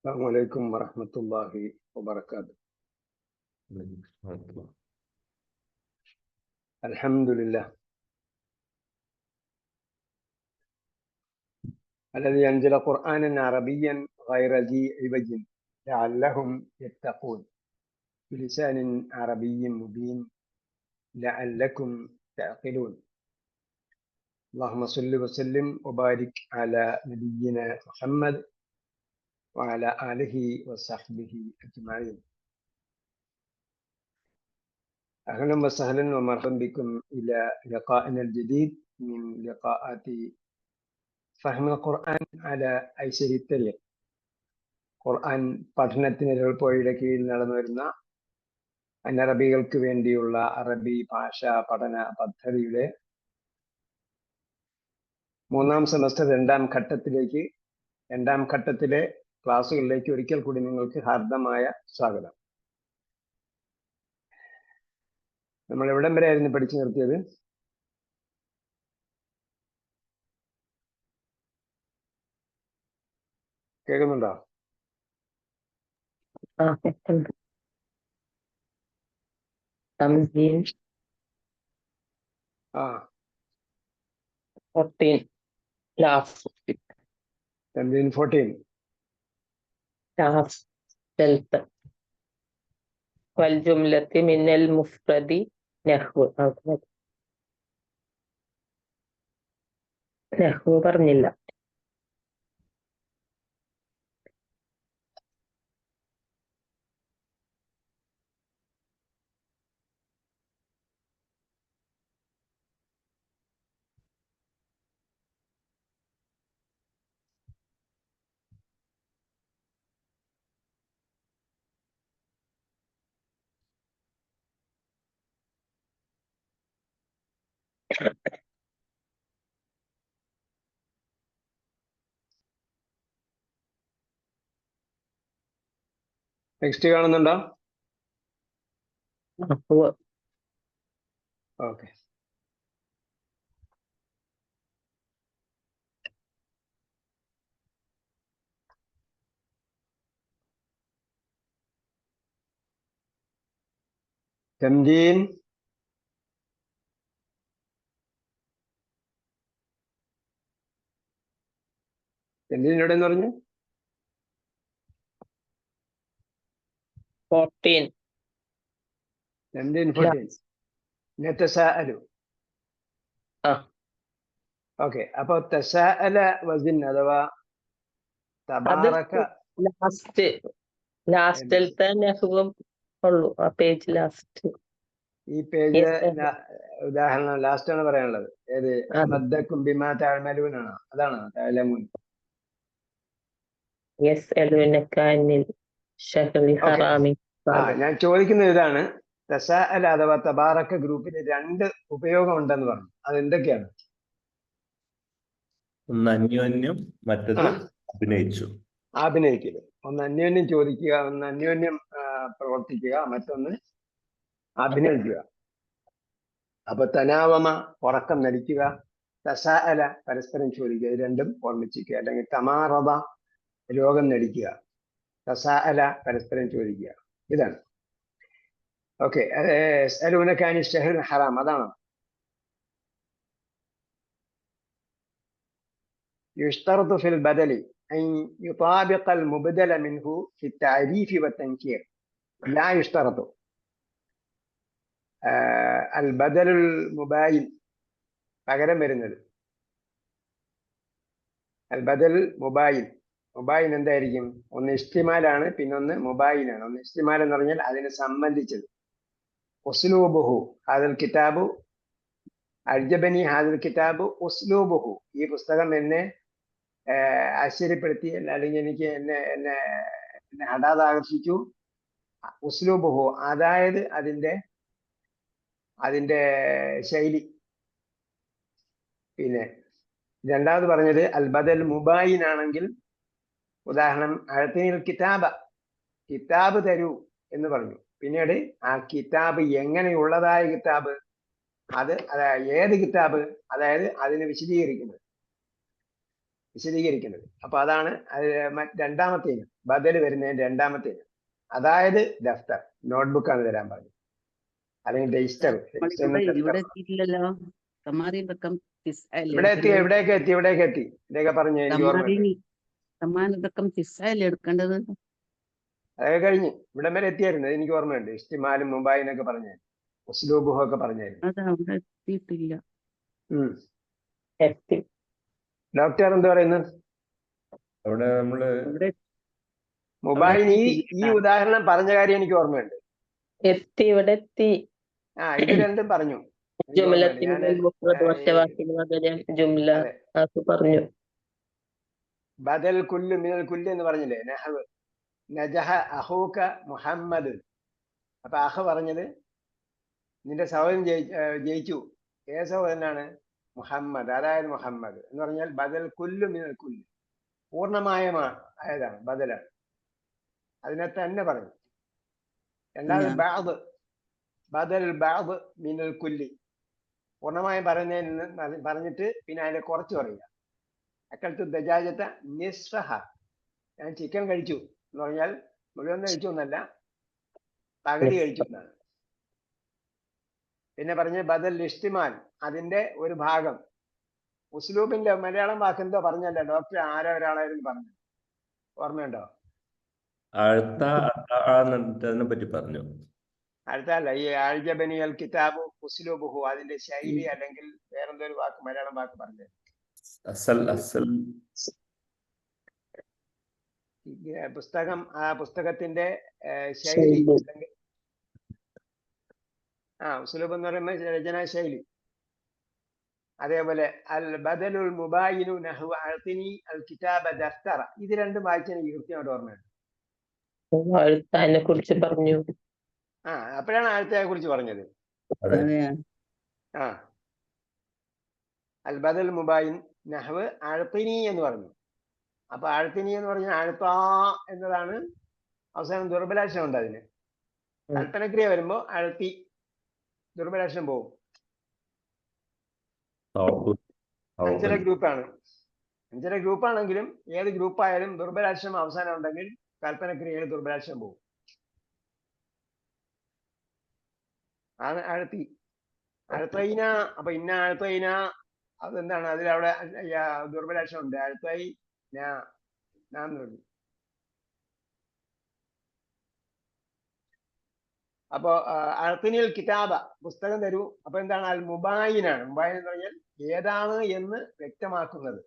السلام عليكم ورحمة الله وبركاته. الحمد لله الذي أنزل قرآنا عربيا غير ذي عوج لعلهم يتقون بلسان عربي مبين لعلكم تعقلون. اللهم صل وسلم وبارك على نبينا محمد وعلى آله وصحبه أجمعين. أهلا وسهلا ومرحبا بكم إلى لقائنا الجديد من لقاءات فهم القرآن على أيسر الطريق. ഖുർആൻ പഠനത്തിന് എളുപ്പവഴിയുടെ കീഴിൽ നടന്നു വരുന്ന അനറബികൾക്ക് വേണ്ടിയുള്ള അറബി ഭാഷാ പഠന പദ്ധതിയുടെ 3ാം സെമസ്റ്റർ 2ാം ഘട്ടത്തിലെ ക്ലാസ്സുകളിലേക്ക് ഒരിക്കൽ കൂടി നിങ്ങൾക്ക് ഹാർദമായ സ്വാഗതം. നമ്മൾ എവിടം വരെ ആയിരുന്നു പഠിച്ചു നിർത്തിയത്? കേൾക്കുന്നുണ്ടോ? تمزين 14 last തംസീൻ 14 last delta والجملة من المفرد نحو പറഞ്ഞില്ല. ടെക്സ്റ്റ് കാണുന്നുണ്ടോ? ഓക്കെ. തംജീൻ എവിടെ എന്ന് പറഞ്ഞു? 14 തംജീൻ 14 നതസാഅലു. ഓക്കെ, അപ്പൊ തസാഅല വസിൻ അഥവാ തബാറക ലാസ്റ്റിലത്തെ നെഹ്വും ഉള്ളൂ. ആ പേജ് ലാസ്റ്റ്, ഈ പേജ് ഉദാഹരണം ലാസ്റ്റ് ആണ് പറയാനുള്ളത്. ഏത്? മദ്ദക്കും ബിമാ തഅമലൂനാണ്, അതാണ് തഅലമൂൻ. ഞാൻ ചോദിക്കുന്നത് ഇതാണ്, തസാഅല അഥവാ തബാറക ഗ്രൂപ്പിന് 2 ഉപയോഗം ഉണ്ടെന്ന് പറഞ്ഞു. അതെന്തൊക്കെയാണ്? ഒന്ന് അന്യോന്യം, മറ്റത് അഭിനയിക്കല്. ഒന്ന് അന്യോന്യം ചോദിക്കുക, ഒന്ന് അന്യോന്യം പ്രവർത്തിക്കുക, മറ്റൊന്ന് അഭിനയിക്കുക. അപ്പൊ തനാവമ ഉറക്കം നടിക്കുക, തസാഅല പരസ്പരം ചോദിക്കുക, ഇത് രണ്ടും ഓർമ്മിച്ചിരിക്കുക. അല്ലെങ്കിൽ തമാറദ രോഗം നടിക്കുക, തസാഅല പരസ്പരം ചോദിക്കുക. ഇതാണ്. ഓക്കെ, യസ്അലൂനക അനി ശഹ്റിൽ ഹറാം, അതാണ്. യുശ്തറതു ഫിൽ ബദലി അൻ യുതാബിഖ അൽ മുബ്ദല മിൻഹു ഫി തഅരീഫ് വതൻകീർ. ലാ യുശ്തറതു അൽ ബദലുൽ മുബായിൻ, പകരം വരുന്നത്. അൽ ബദൽ മുബായിൻ. മുബായിൻ എന്തായിരിക്കും? ഒന്ന് ഇസ്തിമാലാണ്, പിന്നൊന്ന് മുബായിനാണ്. ഒന്ന് ഇസ്തിമാൽ എന്ന് പറഞ്ഞാൽ അതിനെ സംബന്ധിച്ചത്. ഉസ്ലൂബുഹു ഹാദൽ കിതാബു അജ്ജബനി ഹാദൽ കിതാബു ഉസ്ലൂബുഹു. ഈ പുസ്തകം എന്നെ ആശ്ചര്യപ്പെടുത്തി, അല്ലെങ്കിൽ എനിക്ക് എന്നെ ഹഠാത് ആകർഷിച്ചു. ഉസ്ലൂബുഹു അതായത് അതിന്റെ ശൈലി. പിന്നെ രണ്ടാമത് പറഞ്ഞത് അൽ ബദൽ മുബായിൻ ആണെങ്കിൽ, ഉദാഹരണം അഴത്തിനിൽ കിതാബ് തരൂ എന്ന് പറഞ്ഞു. പിന്നീട് ആ കിതാബ് എങ്ങനെയുള്ളതായ കിതാബ്, അത് ഏത് കിതാബ്, അതായത് അതിനെ വിശദീകരിക്കുന്നത്. വിശദീകരിക്കുന്നത്. അപ്പൊ അതാണ് രണ്ടാമത്തെ ഇനം, ബദൽ വരുന്നതിന് രണ്ടാമത്തെ ഇനം. അതായത് ദഫ്തർ, നോട്ട്ബുക്കാണ് തരാൻ പറഞ്ഞത്, അല്ലെങ്കിൽ രജിസ്റ്റർ. ഇവിടെ എത്തിയിട്ടില്ലല്ലോ. തമാരി ബക്കം എവിടേക്ക് എത്തി ഇതൊക്കെ പറഞ്ഞു എനിക്ക് ഓർമ്മ. തമാരി ബക്കം തിസ്സയല്ലേ എടുക്കേണ്ടത്? അതൊക്കെ കഴിഞ്ഞ് ഇവിടം വരെ എത്തിയായിരുന്നു, എനിക്ക് ഓർമ്മയുണ്ട്. ഇസ്തിമാലും മുംബൈനൊക്കെ പറഞ്ഞു, ഉസ്ലൂബുഹും ഒക്കെ പറഞ്ഞായിരുന്നു. അത് അവിടെ എത്തിയിട്ടില്ല. എത്തി. ഡോക്ടർ എന്താ പറയുന്നത്? അവിടെ നമ്മള് മൊബൈൽ ഈ ഉദാഹരണം പറഞ്ഞ കാര്യം എനിക്ക് ഓർമ്മയുണ്ട്. എത്തി, ഇവിടെ എത്തി. ഇത് രണ്ടും പറഞ്ഞു. ജുംല പറഞ്ഞു. ബദൽ കുല്ലു മിനൽ കുല്ലു എന്ന് പറഞ്ഞില്ലേ? നഹവ് നജഹ അഹൂക മുഹമ്മദ്. അപ്പൊ അഹ പറഞ്ഞത് നിന്റെ സഹോദരൻ ജയിച്ചു. ഏത് സഹോദരനാണ്? മുഹമ്മദ്. അതായത് മുഹമ്മദ് എന്ന് പറഞ്ഞാൽ ബദൽ കുല്ലു മിനൽ കുല്ലു, പൂർണ്ണമായ ആയതാണ്, ബദലാണ്. അതിനെ തന്നെ പറഞ്ഞു. രണ്ടാമത് ബഅദ്, ബദൽ ബഅദ് മിനൽ കുല്ലി, പൂർണ്ണമായും പറയുന്നതിന് പറഞ്ഞിട്ട് പിന്നെ അതിനെ കുറച്ച് പറയുക. അക്കൽത്തു ദജാജത നിസ്ഫഹ, ഞാൻ ചിക്കൻ കഴിച്ചു എന്ന് പറഞ്ഞാൽ മുഴുവൻ കഴിച്ചു എന്നല്ല, പകുതി കഴിച്ചു എന്നാണ്. പിന്നെ പറഞ്ഞ ബദൽ ഇഷ്തിമാൽ, അതിന്റെ ഒരു ഭാഗം. ഉസ്ലൂബിന്റെ മലയാളം വാക്കെന്തോ പറഞ്ഞല്ല ഡോക്ടർ, ആരോ ഒരാളായിരുന്നു പറഞ്ഞു, ഓർമ്മയുണ്ടോ? അതിനെ പറ്റി പറഞ്ഞു. അടുത്തല്ല, ഈ ആൽജബനിയൽ കിതാബു ഉസ്ലൂബുഹു, അതിന്റെ ശൈലി അല്ലെങ്കിൽ വേറെന്തോ ഒരു വാക്ക്, മലയാളം വാക്ക് പറഞ്ഞു. പുസ്തകം, ആ പുസ്തകത്തിന്റെ ശൈലി അല്ലെങ്കിൽ ഉസ്ലൂബ് എന്ന് പറയുമ്പോൾ രചനാ ശൈലി. അതേപോലെ അൽ ബദലുൽ മുബായിനു നഹ്വ അഅ്തിനി അൽ കിതാബ ദഫ്തറ, ഇത് രണ്ടും വായിച്ചാൽ എനിക്ക് കൃത്യമായിട്ട് ഓർമ്മയുണ്ട്. അതിനെ കുറിച്ച് പറഞ്ഞു. അപ്പോഴാണ് ആഴ്ത്തയെ കുറിച്ച് പറഞ്ഞത്. അൽ ബദൽ മുബായിൻ നഹ്വ് അഅ്തിനി എന്ന് പറഞ്ഞു. അപ്പൊ അഅ്തിനി എന്ന് പറഞ്ഞാൽ അഅ്താ എന്നതാണ് അവസാനം ദുർബലാക്ഷരം ഉണ്ട്. അതിന് കൽപ്പനക്രിയ വരുമ്പോ അഅ്തി, ദുർബലാക്ഷരം പോകും. അഞ്ചര ഗ്രൂപ്പാണെങ്കിലും ഏത് ഗ്രൂപ്പായാലും ദുർബലാക്ഷരം അവസാനം ഉണ്ടെങ്കിൽ കൽപ്പനക്രിയയിൽ ദുർബലാക്ഷരം പോകും. ആണ് അഴുത്തി. അഴുത്തൈന, അപ്പൊ ഇന്ന അഴുത്തൈന അതെന്താണ്? അതിലവിടെ ദുർബലാക്ഷരം ഉണ്ട്. അഴുത്തൈ നാം നിർമ്മി. അപ്പോ അഴുത്തിനിൽ കിതാബ, പുസ്തകം തരൂ. അപ്പൊ എന്താണ്? അൽ മുബായിനാണ്. മുബായിൻ എന്ന് പറഞ്ഞാൽ ഏതാണ് എന്ന് വ്യക്തമാക്കുന്നത്.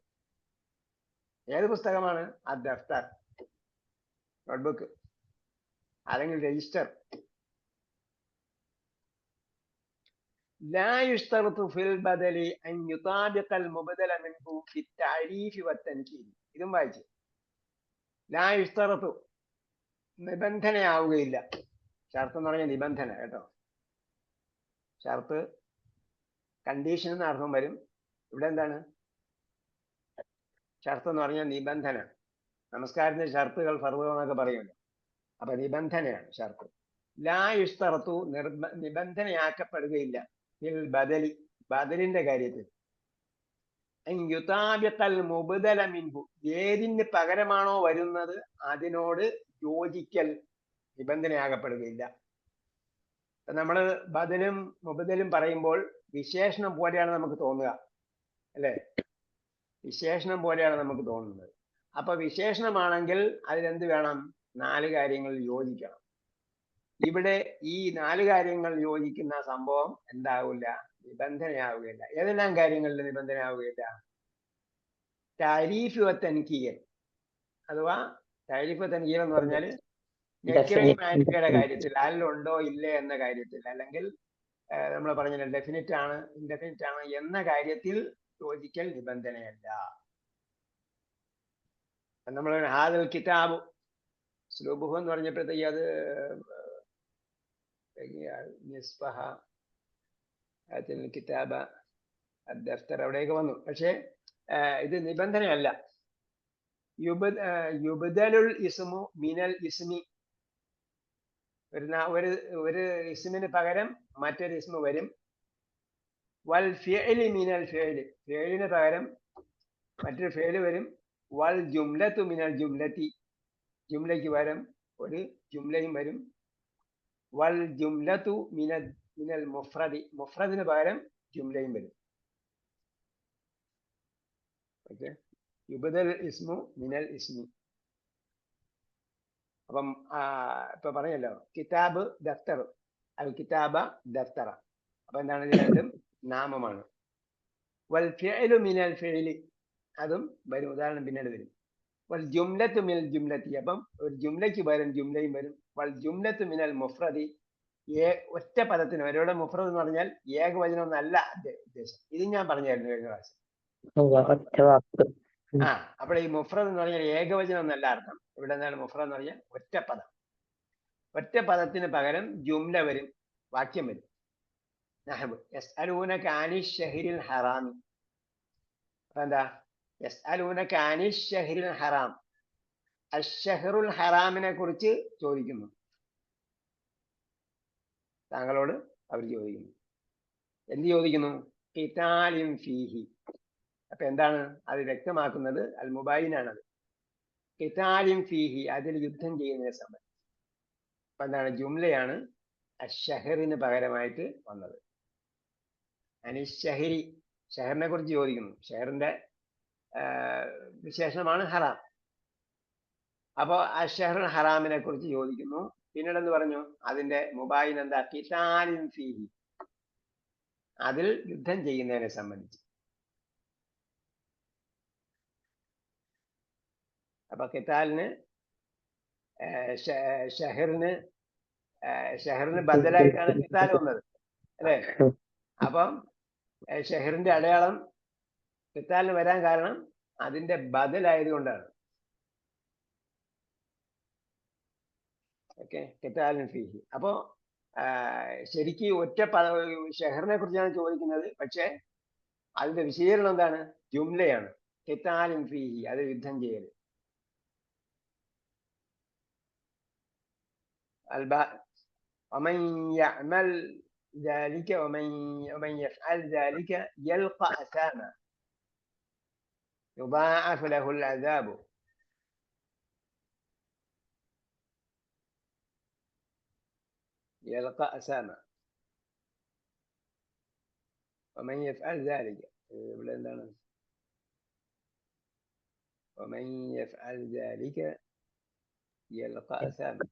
ഏത് പുസ്തകമാണ്? ദഫ്തർ, നോട്ട്ബുക്ക് അല്ലെങ്കിൽ രജിസ്റ്റർ. لا يشترط في البدل أن يطابق المبدل منه في التعريف والتنكير. ഇതും വായിച്ചു. لا يشترط, നിബന്ധനയാവുകയില്ല. ഷർത്ത് എന്ന് പറഞ്ഞാൽ നിബന്ധന കേട്ടോ. ഷർത്ത് കണ്ടീഷൻ എന്ന് അർത്ഥം വരും. ഇവിടെ എന്താണ് ഷർത്ത് എന്ന് പറഞ്ഞാൽ? നിബന്ധന. നമസ്കാരത്തിന്റെ ഷർത്തുകൾ ഫർദ് എന്നൊക്കെ പറയുമല്ലോ. അപ്പൊ നിബന്ധനയാണ് ഷർത്ത്. ലാ യുസ്തറത്തു, നിബന്ധനയാക്കപ്പെടുകയില്ല. ബദലി, ബദലിന്റെ കാര്യത്തിൽ. മുബദല മിൻഹു, ഏതിന് പകരമാണോ വരുന്നത് അതിനോട് യോജിക്കൽ നിബന്ധനയാകപ്പെടുകയില്ല. നമ്മള് ബദലും മുബദലും പറയുമ്പോൾ വിശേഷണം പോലെയാണ് നമുക്ക് തോന്നുക, അല്ലെ? വിശേഷണം പോലെയാണ് നമുക്ക് തോന്നുന്നത്. അപ്പൊ വിശേഷണമാണെങ്കിൽ അതിലെന്ത് വേണം? 4 കാര്യങ്ങൾ യോജിക്കണം. ഇവിടെ ഈ 4 കാര്യങ്ങൾ യോജിക്കുന്ന സംഭവം എന്താവില്ല? നിബന്ധനയാവുകയില്ല. ഏതെല്ലാം കാര്യങ്ങളിൽ നിബന്ധനയാവുകയില്ല? താരീഫ് വ തൻകീർ, അഥവാ താരീഫ് വ തൻകീർ എന്ന് പറഞ്ഞാൽ മാരിഫയുടെ കാര്യത്തിൽ, അതിലുണ്ടോ ഇല്ലേ എന്ന കാര്യത്തിൽ, അല്ലെങ്കിൽ നമ്മൾ പറഞ്ഞ ഡെഫിനിറ്റ് ആണ് ഇൻഡെഫിനിറ്റ് ആണ് എന്ന കാര്യത്തിൽ യോജിക്കൽ നിബന്ധനയല്ല. നമ്മൾ ഹാദൽ കിതാബ് സ്ലൂബുഹു എന്ന് പറഞ്ഞപ്പോഴത്തേക്ക് അത് നിസ്ഫഹ കിതാബ ദഫ്തർ അവിടെയൊക്കെ വന്നു. പക്ഷെ ഇത് നിബന്ധനയല്ല. യുബ്ദലുൽ ഇസ്മു മിനൽ ഇസ്മി, ഒരു ഇസ്മിന് പകരം മറ്റൊരു ഇസ്മു വരും. വൽ ഫിഅലി മിനൽ ഫിഅലി, ഫിഅലിന് പകരം മറ്റൊരു ഫേല് വരും. വൽ ജുംലത്തു മിനൽ ജുംലത്തി, ജുംലയ്ക്ക് പകരം ഒരു ജുംലയും വരും. വൽ ജുംലത്തു മിനൽ മുഫ്രദി, മുഫ്രദിന് പകരം ജുംലയും വരും. ഓക്കെ, യുബദൽ ഇസ്മു മിനൽ ഇസ്മി. അപ്പം ഇപ്പൊ പറഞ്ഞല്ലോ കിതാബ് ദഫ്തർ, അൽ കിതാബ ദഫ്തറ. അപ്പൊ എന്താണ്, ഇത് രണ്ടും നാമമാണ്. വൽ ഫിഅലു മിനൽ ഫിഅലി, അതും വരും, ഉദാഹരണം പിന്നീട് വരും. വൽ ജുംലത്തു മിനൽ ജുംലത്തി, അപ്പം ഒരു ജുംലയ്ക്ക് പകരം ജുംലയും വരും. വൽ ജുംലത്തു മിനൽ മുഫ്രദി, ഒറ്റ പദത്തിന് അവരുടെ മുഫ്രദ് എന്ന് പറഞ്ഞാൽ ഏകവചനം എന്നല്ല ഉദ്ദേശം. ഇത് ഞാൻ പറഞ്ഞായിരുന്നു കഴിഞ്ഞ പ്രാവശ്യം. ഒറ്റ വാക്ക്. അപ്പോൾ ഈ മുഫ്രദ് എന്ന് പറഞ്ഞാൽ ഏകവചനം എന്നല്ല അർത്ഥം. ഇവിടെ എന്താണ് മുഫ്രദ് എന്ന് പറഞ്ഞാൽ ഒറ്റ പദം. ഒറ്റ പദത്തിന് പകരം ജുംല വരും, വാക്യം വരും. നഹ്ബ് യസ്അലൂനക അനിശ് ശഹ്രിൽ ഹറാമി, അപ്പൊ എന്താ, യസ്അലൂനക അനിശ് ശഹ്രിൽ ഹറാം, അശ്ശഹ്റുൽ ഹറാമിനെ കുറിച്ച് ചോദിക്കുന്നു, താങ്കളോട് അവർ ചോദിക്കുന്നു. എന്ത് ചോദിക്കുന്നു? ഖിതാലിൻ ഫീഹി. അപ്പൊ എന്താണ് അത് വ്യക്തമാക്കുന്നത്? അൽ മുബായിനാണത്. ഖിതാലിൻ ഫീഹി, അതിൽ യുദ്ധം ചെയ്യുന്നതിനെ സംബന്ധിച്ച്. അപ്പൊ എന്താണ്, ജുംലയാണ് അശ്ശഹറിന് പകരമായിട്ട് വന്നത്. അനിശഹരി, ഷഹറിനെ കുറിച്ച് ചോദിക്കുന്നു. ഷഹറിന്റെ വിശേഷണമാണ് ഹറാം. അപ്പോ അശ്ശഹറുൽ ഹറാമിനെ കുറിച്ച് ചോദിക്കുന്നു. പിന്നീട് എന്ത് പറഞ്ഞു? അതിന്റെ മുബായിൻ എന്താ? ഖിതാലിൻ ഫീഹി, അതിൽ യുദ്ധം ചെയ്യുന്നതിനെ സംബന്ധിച്ച്. അപ്പൊ ഖിതാലിന് ഷഹറിന് ബദലായിട്ടാണ് ഖിതാൽ വന്നത്, അല്ലേ? അപ്പം ഷഹറിന്റെ അടയാളം ഖിതാലിന് വരാൻ കാരണം അതിന്റെ ബദലായതുകൊണ്ടാണ്. ഓക്കെ, ഖിതാലിൻ ഫീഹി. അപ്പോ ശരിക്ക് ഒറ്റ ഷഹറിനെ കുറിച്ചാണ് ചോദിക്കുന്നത്, പക്ഷെ അതിന്റെ വിശദീകരണം എന്താണ്? ജുംലയാണ്. ഖിതാലിൻ ഫീഹി, അത് യുദ്ധം ചെയ്യൽ. ومن يعمل ذلك ومن يفعل ذلك يلقى أثاما يضاعف له العذاب. يلقى أثاما ومن يفعل ذلك ومن يفعل ذلك يلقى أثاما.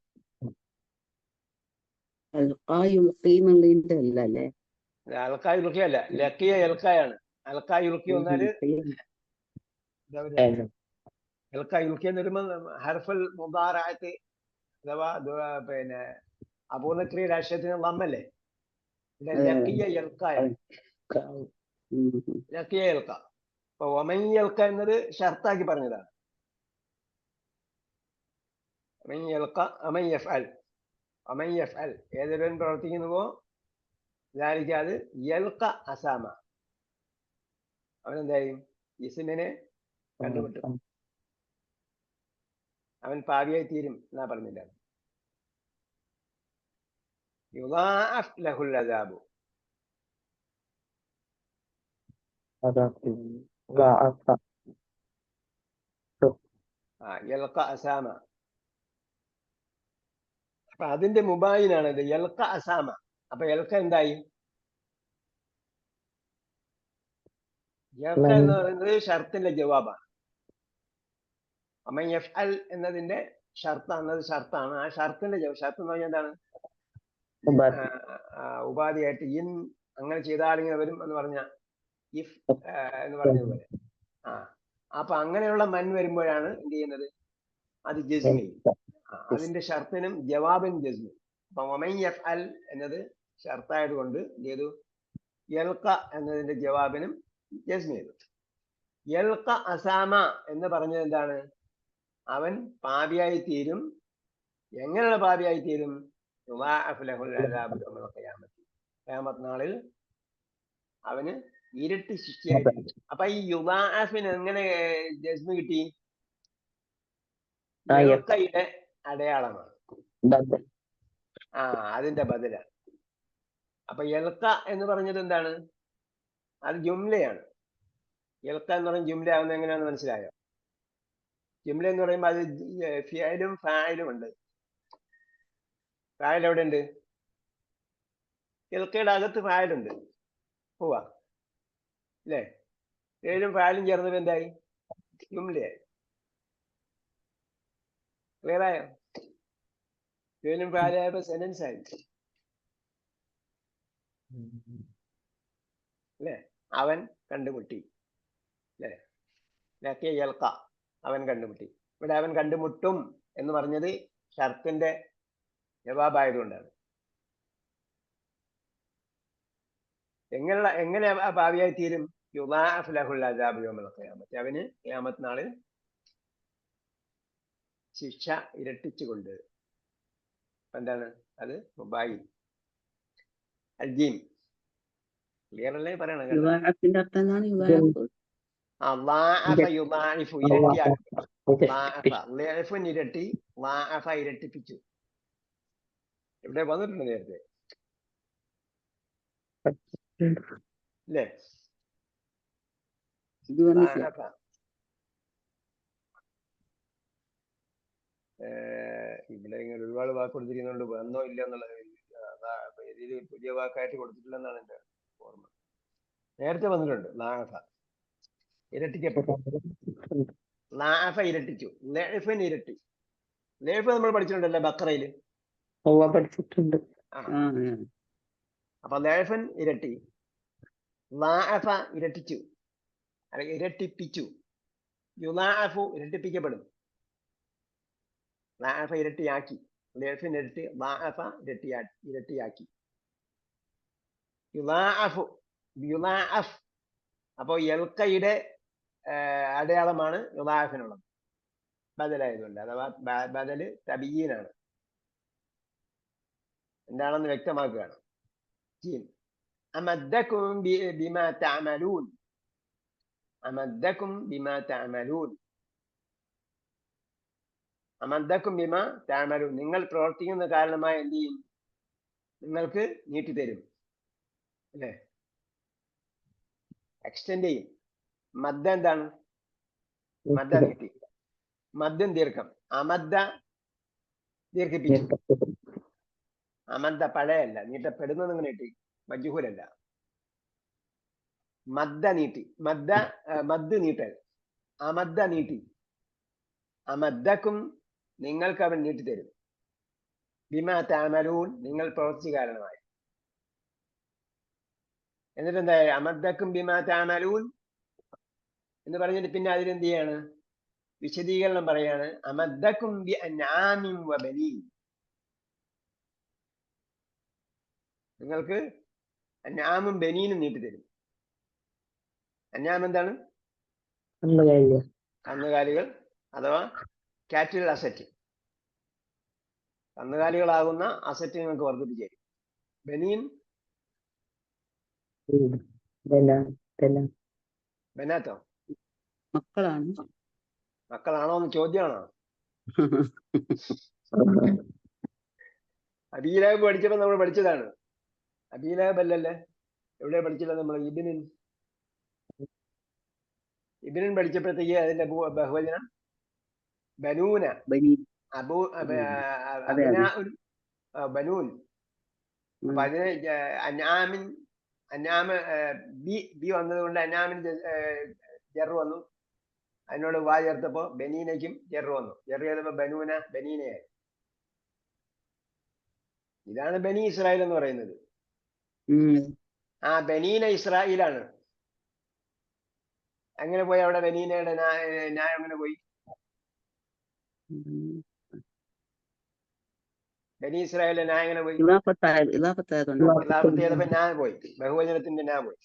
അല്ലേ? അൽക്കായ് യുൽക്കിയല്ല, ലക്കിയ എൽക്കായാണ്. അൽക്കായ് യുൽക്കി വന്നാല് എൽക്കായ് യുൽക്കി എന്ന് വരുമ്പോൾ ഹർഫുൽ മുദാറഅത്ത് അഥവാ പിന്നെ അപൂർണക്രിയ രാഷ്ട്രീയത്തിന് വമ്മല്ലേ? ലക്കിയ എൽക്കായാണ്, ലക്കിയ എൽക്ക. അപ്പൊ ഒമൻ എൽക്ക എന്നത് ഷർത്താക്കി പറഞ്ഞതാണ്. ഒമൻ എൽക്ക ഒമൻ യഫ്അൽ, ഒമൻ യഫ്അൽ, ഏതൊരുവൻ പ്രവർത്തിക്കുന്നുവോ ذلك അത് യൽഖ അസാമ, അവനെന്തായും ഇസ്മിനെ കണ്ടുമുട്ടും, അവൻ പാപിയായി തീരും എന്നാ പറഞ്ഞില്ല. യുളാഅഫ് ലഹുൽ അദാബു, യൽഖ അസാമ. അപ്പൊ അതിന്റെ മുബായിനാണത് യൽഖ അസാമ. അപ്പൊ യൽഖ എന്തായി? യൽഖ എന്ന് പറയുന്നത് ഷർത്തിന്റെ ജവാബാണ്. അമൻ യഫ്അൽ എന്നതിന്റെ ഷർത്താണ്, ഷർത്താണ്. ആ ഷർത്തിന്റെ ഷർത്ത് എന്ന് പറഞ്ഞാൽ എന്താണ്? ഉപാധിയായിട്ട് ഇൻ അങ്ങനെ ചെയ്താലിങ്ങനെ വരും എന്ന് പറഞ്ഞ ഇഫ് എന്ന് പറഞ്ഞതുപോലെ. അപ്പൊ അങ്ങനെയുള്ള മൻ വരുമ്പോഴാണ് എന്ത് ചെയ്യുന്നത്? അത് ജസ്മി. അതിന്റെ ഷർത്തിനും ജവാബിനും ജസ്മി. അപ്പൊ ഒമൻ യഫ്അൽ എന്നത് ഷർത്തായത് കൊണ്ട് എന്ത് ചെയ്തു? യൽഖ എന്നതിന്റെ ജവാബിനും ജസ്മി ചെയ്തു. യൽഖ അസാമ എന്ന് പറഞ്ഞത് എന്താണ്? അവൻ പാപിയായി തീരും. എങ്ങനെയുള്ള പാപിയായി തീരും? ഖിയാമത്ത് നാളിൽ അവന് ഇരട്ടി ശിക്ഷയായിട്ടുണ്ട്. അപ്പൊ ഈ യുദാഅഫിന് എങ്ങനെ ജസ്മ കിട്ടി? യൽഖയുടെ അടയാളമാണ്, അതിന്റെ ബദലാണ്. അപ്പൊ യൽഖ എന്ന് പറഞ്ഞത് എന്താണ്? അത് ജുംലയാണ്. യൽക്ക എന്ന് പറയുന്നത് ജുംല ആകുന്നത് എങ്ങനെയാണെന്ന് മനസ്സിലായോ? ജുംല എന്ന് പറയുമ്പോൾ അത് ഫിയലും ഫായിലും ഉണ്ട്. ഫായിൽ എവിടെ ഉണ്ട്? യൽക്കയുടെ അകത്ത് ഫായിലുണ്ട്. പോവാ അല്ലേ? ഫിയലും ഫായിലും ചേർന്നപ്പോൾ എന്തായി? ജുംലയായി. ക്ലിയറായോ? ഫിയലും ഫായിലായപ്പോ സെന്റൻസ് ആയി അല്ലേ? അവൻ കണ്ടുമുട്ടി അല്ലേ? യൽക്ക അവൻ കണ്ടുമുട്ടി. ഇവിടെ അവൻ കണ്ടുമുട്ടും എന്ന് പറഞ്ഞത് ഷർത്തിന്റെ ജവാബായതുകൊണ്ടാണ്. എങ്ങനെ ഭാവിയായി തീരും? യുളാഅഫ് ലഹുൽ അദാബു യൗമൽ ഖിയാമത്ത്. അവന് ഖിയാമത്ത് നാളിൽ ശിക്ഷ ഇരട്ടിച്ചുകൊണ്ട്. എന്താണ് അത്? മുബായിൽ അൽജീം. ക്ലിയർ അല്ലേ പറയണം? യുവാഅത്തിന്റെ അർത്ഥം എന്താണ്? യുവാഅഫ് ഇരട്ടി, ഇരട്ടിപ്പിച്ചു. ഇവിടെ വന്നിട്ടുണ്ട് നേരത്തെ അല്ലേ? ഇത് വന്നിട്ടില്ല. ഇവിടെ ഇങ്ങനെ ഒരുപാട് വാക്ക് കൊടുത്തിരിക്കുന്നുണ്ട്. വന്നോ ഇല്ല എന്നുള്ളത് ഇതിൽ പുതിയ വാക്കായിട്ട് കൊടുത്തിട്ടില്ലെന്നാണ് എന്റെ ഓർമ്മ. നേരത്തെ വന്നിട്ടുണ്ട്. ലാഫ ഇരട്ടിക്കപ്പെട്ടു. ലാഫ ഇരട്ടിച്ചു. ലേഫിന് ഇരട്ടി. ലേഫ് നമ്മൾ പഠിച്ചിട്ടുണ്ടല്ലോ ബക്കറയില്. പഠിച്ചിട്ടുണ്ട്. അപ്പൊ ലേഫൻ ഇരട്ടി, ലാഅഫ ഇരട്ടിച്ചു, ഇരട്ടിപ്പിച്ചു. യുലാഅഫു ഇരട്ടിപ്പിക്കപ്പെടും. ലാഅഫ ഇരട്ടിയാക്കി. ലേഫിൻ ഇരട്ടി, ലാഅഫ ഇരട്ടിയാക്കി. യുലാഅഫു യുലാഅഫ്. അപ്പോ യൽക്കയുടെ അടയാളമാണ് യുലാഅഫിനുള്ളത്, ബദലായതുകൊണ്ട്. അഥവാ ബദല് തബീനാണ്. എന്താണെന്ന് വ്യക്തമാക്കുകയാണ്. അമദ്ദക്കും ബിമാ തഅമലൂൻ. അമദ്ദക്കും ബിമാ തഅമലൂൻ. അമദ്ദക്കും ബിമാ തഅമലൂൻ. നിങ്ങൾ പ്രവർത്തിക്കുന്ന കാരണമായി എന്ത് ചെയ്യും? നിങ്ങൾക്ക് നീട്ടിത്തരും അല്ലേ? എക്സ്റ്റെൻഡ് ചെയ്യും. മദ്ദ എന്താണ്? മദ്ദ നീട്ടി. മദ്ദം ദീർഘം. അമദ്ദ ദീർഘിപ്പിച്ചു. അമദ്ദ പഴയല്ല, നീട്ടപ്പെടുന്നത് നിങ്ങൾ നീട്ടി, മജ്ഹൂലല്ല. മദ്ദ നീട്ടി. മദ് നീട്ടൽ. അമദ്ദ നീട്ടി. അമദ്ദക്കും നിങ്ങൾക്ക് അവൻ നീട്ടിത്തരും. ബിമാ തഅമലൂൻ നിങ്ങൾ പ്രവർത്തിച്ച കാരണമായി. എന്നിട്ട് എന്താ? അമദ്ദക്കും ബിമാ തഅമലൂൻ എന്ന് പറഞ്ഞിട്ട് പിന്നെ അതിലെന്ത് ചെയ്യാണ്? വിശദീകരണം പറയാണ്. അമദ്ദക്കും ബി അൻആമിൻ വബനീൻ. നിങ്ങൾക്ക് അൻആമും ബനീനും നീട്ടിത്തരും. അൻആം എന്താണ്? കന്നുകാലികൾ അഥവാ കാറ്റൽ അസറ്റ്. കന്നുകാലികളാകുന്ന അസറ്റ് നിങ്ങൾക്ക് വർദ്ധിപ്പിച്ചു തരും. ബനീൻ ബനാത്തോ? മക്കളാണ്. മക്കളാണോ എന്ന് ചോദ്യമാണോ? അബീലഹബ് പഠിച്ചപ്പോൾ നമ്മൾ പഠിച്ചതാണ്. അബീലഹബ് അല്ലല്ലേ? എവിടെ പഠിച്ചില്ല നമ്മൾ? ഇബ്നിൻ പഠിച്ചപ്പോഴത്തേക്ക് അതിന്റെ ബഹുവചനം ബനൂന. ബനൂൻ. അപ്പൊ അതിന് അന്നാമ് ബി വന്നതുകൊണ്ട് അന്നാമിന് ജെറ് വന്നു. അതിനോട് വാ ചേർത്തപ്പോ ബനീനയ്ക്കും ജെറ് വന്നു. ജെറ് ചെയ്തപ്പോ ബനൂന ബനീനയായി. ഇതാണ് ബനി ഇസ്രായേൽ എന്ന് പറയുന്നത്. ആ ബനീന ഇസ്രായേലാണ്. അങ്ങനെ പോയി അവിടെ ബനീനയുടെ ന്യായം അങ്ങനെ പോയി. ബനി ഇസ്രായേലിന്റെ ന്യായം എങ്ങനെ പോയി? ഇലാഫത്ത് ചെയ്തപ്പോ ഞാൻ പോയി, ബഹുവചനത്തിന്റെ ഞാൻ പോയി.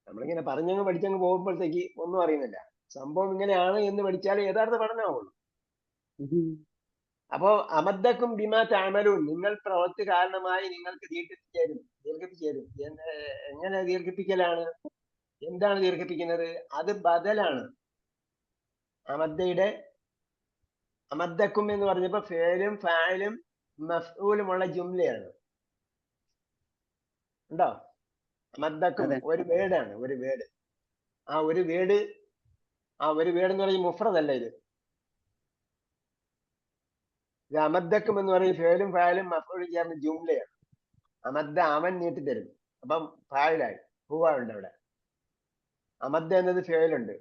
നമ്മളിങ്ങനെ പറഞ്ഞങ്ങ് പഠിച്ചങ്ങ് പോകുമ്പോഴത്തേക്ക് ഒന്നും അറിയുന്നില്ല. സംഭവം ഇങ്ങനെയാണ് എന്ന് പഠിച്ചാലേ യഥാർത്ഥ പഠനമാവുള്ളൂ. അപ്പോ അമദ്ദക്കും ബിമാ തഅമലൂൻ നിങ്ങൾ പ്രവൃത്തി കാരണമായി നിങ്ങൾക്ക് ദീർഘിപ്പിച്ചേരും. എങ്ങനെ ദീർഘിപ്പിക്കലാണ്? എന്താണ് ദീർഘിപ്പിക്കുന്നത്? അത് ബദലാണ്. അമദ്ദക്കും എന്ന് പറഞ്ഞപ്പോ ഫേലും ഫായിലും മഫ്ഊലുമുള്ള ജുംലയാണ്. ഉണ്ടോ? അമദ്ദക്കും അതെ. ഒരു വേർഡാണ്, ഒരു വേർഡ്. ആ ഒരു വേർഡ് എന്ന് പറയുന്നത് മുഫ്രദല്ല ഇത്. ഇത് അമദ്ദക്കും എന്ന് പറയും ഫേലും ഫാലും മഫ്ഊലും ചേർന്ന് ജുംലയാണ്. അമദ്ദ അവൻ നീട്ടിത്തരും, അപ്പം ഫായിലായി, ഹുവ ഉണ്ട് അവിടെ. അമദ്ദ എന്നത് ഫേലുണ്ട്,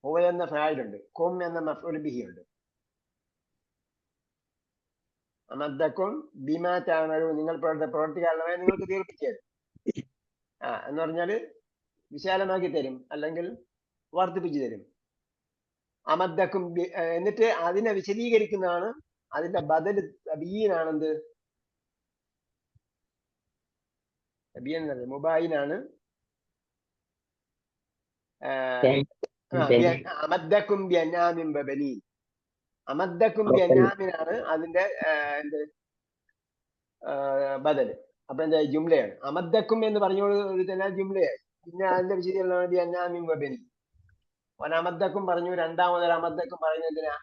ഹുവ എന്ന ഫായിലുണ്ട്, കും എന്ന മഫ്ഊൽ ബിഹി ഉണ്ട്. അമദ്ദക്കും ബിമാ തഅമലൂൻ, നിങ്ങൾ പ്രവൃത്തി കാരണമായി നിങ്ങൾക്ക് ദീർഘിപ്പിച്ചു തരും. എന്ന് പറഞ്ഞാല് വിശാലമാക്കി തരും, അല്ലെങ്കിൽ വർദ്ധിപ്പിച്ചു തരും. അമദ്ദക്കും എന്നിട്ട് അതിനെ വിശദീകരിക്കുന്നതാണ് അതിന്റെ ബദൽ തബീനാണെന്ത്, തബീൻ എന്നത് മുബായിനാണ്. അമദ്ദക്കും ബിഅൻആമിൻ വബനീൻ, അമദ്ദക്കും ബിഅൻആമിനാണ് അതിന്റെ എന്ത് ബദല്. അപ്പൊ എന്താ ജുംലയാണ്. അമദ്ദക്കും എന്ന് പറഞ്ഞോട് തന്നെ ജുംലയായി. പിന്നെ അതിന്റെ വിശദീകരണമാണ് ബിഅൻആമിൻ വബനീൻ. ഒനമദ്ദക്കും പറഞ്ഞു, രണ്ടാമതൊരു അമദ്ദക്കും പറയുന്നതിനാ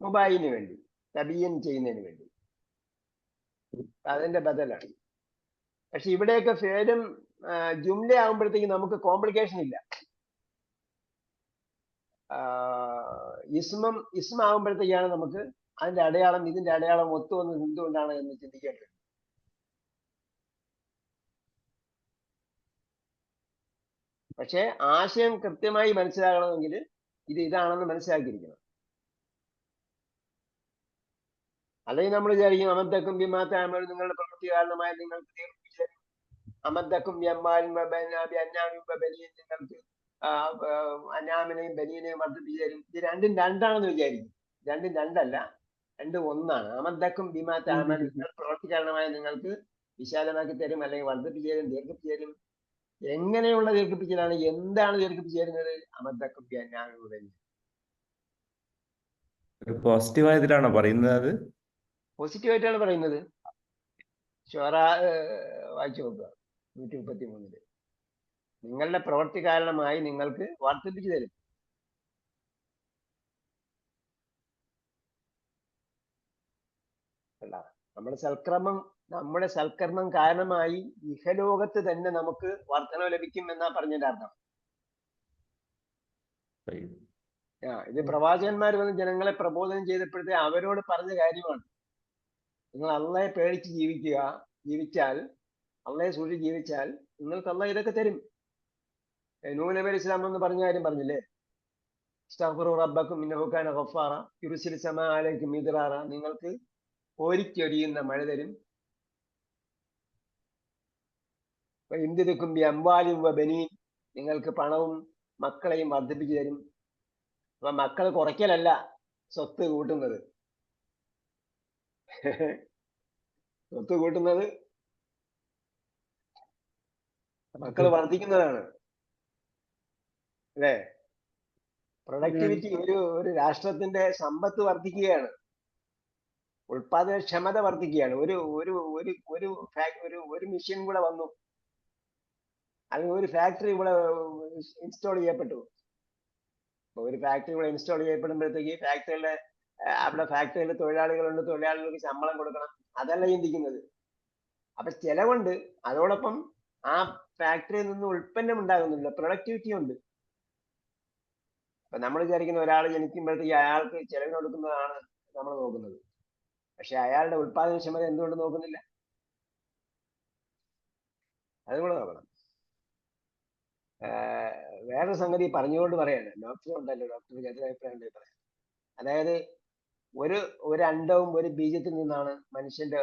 മുബായിന് വേണ്ടി, തബീൻ ചെയ്യുന്നതിന് വേണ്ടി, അതിന്റെ ബദലാണ്. പക്ഷെ ഇവിടെയൊക്കെ ഫേലും ജുംല ആകുമ്പോഴത്തേക്ക് നമുക്ക് കോംപ്ലിക്കേഷൻ ഇല്ല. ഇസ്മ ആകുമ്പോഴത്തേക്കാണ് നമുക്ക് അതിന്റെ അടയാളം ഇതിന്റെ അടയാളം ഒത്തു വന്നത് എന്തുകൊണ്ടാണ് എന്ന് ചിന്തിക്കേണ്ടത്. പക്ഷെ ആശയം കൃത്യമായി മനസ്സിലാകണമെങ്കിൽ ഇതാണെന്ന് മനസ്സിലാക്കിയിരിക്കണം. അല്ലെങ്കിൽ നമ്മൾ വിചാരിക്കും അമദ്ദക്കും ബിമാ തഅമലൂൻ, നിങ്ങളുടെ പ്രവൃത്തി കാരണമായി നിങ്ങൾക്ക് ദീർഘിപ്പിച്ചു തരും. അമദ്ദക്കും ബിഅംവാലിൻ ബിഅൻആമിൻ വബനീൻ, നിങ്ങൾക്ക് അനാമിനെയും ബനീനെയും വർദ്ധിപ്പിച്ചു തരും. ഇത് രണ്ടും രണ്ടാണെന്ന് വിചാരിക്കും. രണ്ടും രണ്ടല്ല, രണ്ടും ഒന്നാണ്. അമദ്ദക്കും ബിമാ തഅമലൂൻ, നിങ്ങൾ പ്രവൃത്തി കാരണമായി നിങ്ങൾക്ക് വിശാലമാക്കി തരും, അല്ലെങ്കിൽ വർദ്ധിപ്പിച്ചു തരും, ദീർഘിപ്പിച്ചു തരും. എങ്ങനെയുള്ള ദീർഘിപ്പിക്കലാണ്? എന്താണ് ദീർഘിപ്പിച്ചു തരുന്നത്? അമദ്ദക്കും ബിഅൻആമിൻ വബനീൻ. പോസിറ്റീവായതിലാണോ പറയുന്നത്? പോസിറ്റീവായിട്ടാണ് പറയുന്നത്. ഷുഅറ വായിച്ചു നോക്കുക, 133. നിങ്ങളുടെ പ്രവൃത്തി കാരണമായി നിങ്ങൾക്ക് വർദ്ധിപ്പിച്ചു തരും. അല്ല, നമ്മുടെ സൽക്കർമ്മം കാരണമായി ഇഹലോകത്ത് തന്നെ നമുക്ക് വർധന ലഭിക്കും എന്നാ പറഞ്ഞതിന്റെ അർത്ഥം. ഇത് പ്രവാചകന്മാർ വന്ന് ജനങ്ങളെ പ്രബോധനം ചെയ്തപ്പോഴത്തെ അവരോട് പറഞ്ഞ കാര്യമാണ്. നിങ്ങൾ അള്ളയെ പേടിച്ച് ജീവിച്ചാൽ, അള്ളയെ സൂക്ഷിച്ച് ജീവിച്ചാൽ നിങ്ങൾക്ക് അള്ളാഹ് ഇതൊക്കെ തരും. നൂഹ് നബി അലൈഹി സ്വലാം എന്ന് പറഞ്ഞ കാര്യം പറഞ്ഞില്ലേ, ഇസ്തഗ്ഫിറു റബ്ബക്കും ഇന്നഹു കാന ഗഫാറ യുർസിലു സമാ അലൈക്കും മിദ്റാറ, നിങ്ങൾക്ക് കോരിച്ചൊരിയുന്ന മഴ തരും. വയംദിദുക്കും ബിഅംവാലിൻ വബനീൻ, നിങ്ങൾക്ക് പണവും മക്കളെയും വർദ്ധിപ്പിച്ചു തരും. അപ്പൊ മക്കൾ കുറയ്ക്കലല്ല, സ്വത്ത് കൂട്ടുന്നത്. സ്വത്ത് കൂട്ടുന്നത് മക്കൾ വർദ്ധിക്കുന്നതാണ്, അല്ലേ? പ്രൊഡക്ടിവിറ്റി, ഒരു രാഷ്ട്രത്തിന്റെ സമ്പത്ത് വർദ്ധിക്കുകയാണ്, ഉൽപാദനക്ഷമത വർദ്ധിക്കുകയാണ്. ഒരു മെഷീൻ കൂടെ വന്നു, അല്ലെങ്കിൽ ഒരു ഫാക്ടറി കൂടെ ഇൻസ്റ്റാൾ ചെയ്യപ്പെട്ടു. ഒരു ഫാക്ടറി കൂടെ ഇൻസ്റ്റാൾ ചെയ്യപ്പെടുമ്പോഴത്തേക്ക് അവിടെ ഫാക്ടറിയിൽ തൊഴിലാളികളുണ്ട്, തൊഴിലാളികൾക്ക് ശമ്പളം കൊടുക്കണം, അതല്ല ചിന്തിക്കുന്നത്. അപ്പൊ ചെലവുണ്ട്, അതോടൊപ്പം ആ ഫാക്ടറിയിൽ നിന്ന് ഉൽപ്പന്നം ഉണ്ടാകുന്നില്ല, പ്രൊഡക്ടിവിറ്റി ഉണ്ട്. അപ്പൊ നമ്മൾ വിചാരിക്കുന്ന ഒരാൾ ജനിക്കുമ്പോഴത്തേക്ക് അയാൾക്ക് ചെലവിന് കൊടുക്കുന്നതാണ് നമ്മൾ നോക്കുന്നത്. പക്ഷെ അയാളുടെ ഉൽപാദനക്ഷമത എന്തുകൊണ്ട് നോക്കുന്നില്ല? അതുകൂടെ നോക്കണം. വേറൊരു സംഗതി പറഞ്ഞുകൊണ്ട് പറയാണ്, ഡോക്ടർ ഉണ്ടല്ലോ, ഡോക്ടർക്ക് എതിരെ അഭിപ്രായം ഉണ്ടെങ്കിൽ പറയാം. അതായത് ഒരു അണ്ഡവും ഒരു ബീജത്തിൽ നിന്നാണ് മനുഷ്യന്റെ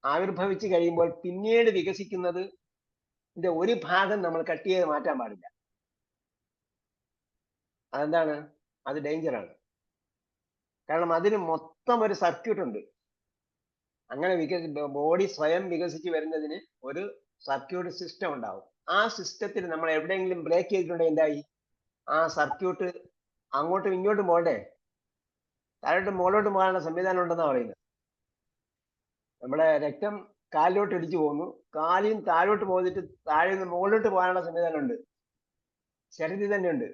ആവിർഭവിച്ചു കഴിയുമ്പോൾ പിന്നീട് വികസിക്കുന്നത് ഒരു ഭാഗം നമ്മൾ കട്ട് ചെയ്ത് മാറ്റാൻ പാടില്ല. അതെന്താണ്? അത് ഡേഞ്ചറാണ്. കാരണം അതിന് മൊത്തം ഒരു സർക്യൂട്ട് ഉണ്ട്. അങ്ങനെ ബോഡി സ്വയം വികസിച്ച് വരുന്നതിന് ഒരു സർക്യൂട്ട് സിസ്റ്റം ഉണ്ടാവും. ആ സിസ്റ്റത്തിൽ നമ്മൾ എവിടെയെങ്കിലും ബ്രേക്ക് ചെയ്തിട്ടുണ്ടെങ്കിൽ എന്തായി? ആ സർക്യൂട്ട് അങ്ങോട്ടും ഇങ്ങോട്ടും പോകണ്ടേ, താഴോട്ട് മുകളിലോട്ട് പോകാനുള്ള സംവിധാനം ഉണ്ടെന്നാണ് പറയുന്നത്. നമ്മുടെ രക്തം കാലിലോട്ട് ഇടിച്ചു പോകുന്നു, കാലിയും താഴോട്ട് പോയിട്ട് താഴെ നിന്ന് മുകളിലോട്ട് പോകാനുള്ള സംവിധാനം ഉണ്ട്, ശരീരത്തിൽ തന്നെ ഉണ്ട്.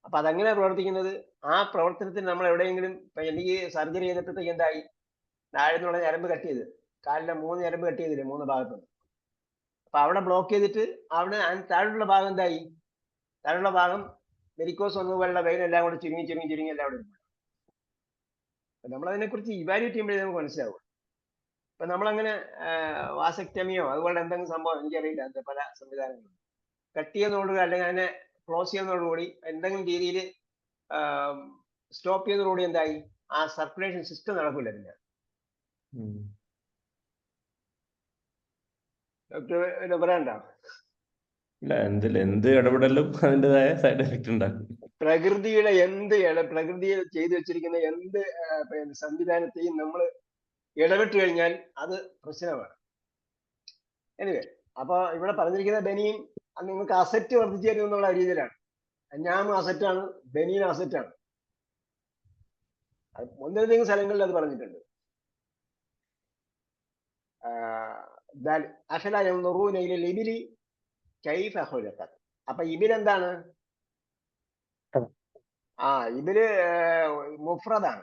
അപ്പൊ അതെങ്ങനെ പ്രവർത്തിക്കുന്നത്? ആ പ്രവർത്തനത്തിൽ നമ്മൾ എവിടെയെങ്കിലും, ഇപ്പൊ എനിക്ക് സർജറി ചെയ്തപ്പോഴത്തേക്ക് എന്തായി, താഴെ നിന്നുള്ള ഞരമ്പ് കട്ട് ചെയ്ത് കാലിന്റെ 3 ഞരമ്പ് കട്ട് ചെയ്തില്ലേ 3 ഭാഗത്തും. അപ്പൊ അവിടെ ബ്ലോക്ക് ചെയ്തിട്ട് അവിടെ താഴെയുള്ള ഭാഗം എന്തായി? താഴെയുള്ള ഭാഗം വെരിക്കോസ് വന്നതുപോലുള്ള വെയിൻ എല്ലാം കൂടെ ചുരുങ്ങി എല്ലാം കൂടെ. നമ്മൾ അതിനെ കുറിച്ച് ഇവാലുവേറ്റ് ചെയ്യുമ്പോഴേ നമുക്ക് മനസ്സിലാവും. ഇപ്പൊ നമ്മളങ്ങനെ വാസക്ടമിയോ അതുപോലെ എന്തെങ്കിലും സംഭവം എനിക്കറിയില്ല, അത് പല സംവിധാനങ്ങളും കട്ട് ചെയ്യുന്നതോടുകൂടി അല്ലെങ്കിൽ അതിനെ ക്ലോസ് ചെയ്യുന്നതോടുകൂടി എന്തെങ്കിലും രീതിയിൽ സ്റ്റോപ്പ് ചെയ്യുന്നതോടുകൂടി എന്തായി? ആ സർക്കുലേഷൻ സിസ്റ്റം നടക്കില്ല. പിന്നെ ഡോക്ടർ പറയണ്ട, ഇല്ല, എന്ത് ഇടപെടലും അതിൻ്റെതായ സൈഡ് എഫക്റ്റ് ഉണ്ടാക്കും. പ്രകൃതിയുടെ പ്രകൃതിയിൽ ചെയ്തു വെച്ചിരിക്കുന്ന എന്ത് സംവിധാനത്തെയും നമ്മൾ ഇടപെട്ട് കഴിഞ്ഞാൽ അത് പ്രശ്നമാണ്. എനിവേ, അപ്പൊ ഇവിടെ പറഞ്ഞിരിക്കുന്ന ബനിയൻ നിങ്ങൾക്ക് അസറ്റ് വർദ്ധിച്ചു തരും എന്നുള്ള രീതിയിലാണ്. അഞ്ഞാമ് അസറ്റാണ്, ബനിയൻ അസറ്റാണ്. ഒന്നിലധികം സ്ഥലങ്ങളിൽ അത് പറഞ്ഞിട്ടുണ്ട്. അപ്പൊ ഇബിലെന്താണ്? ഇബില് മുഫ്രദാണ്.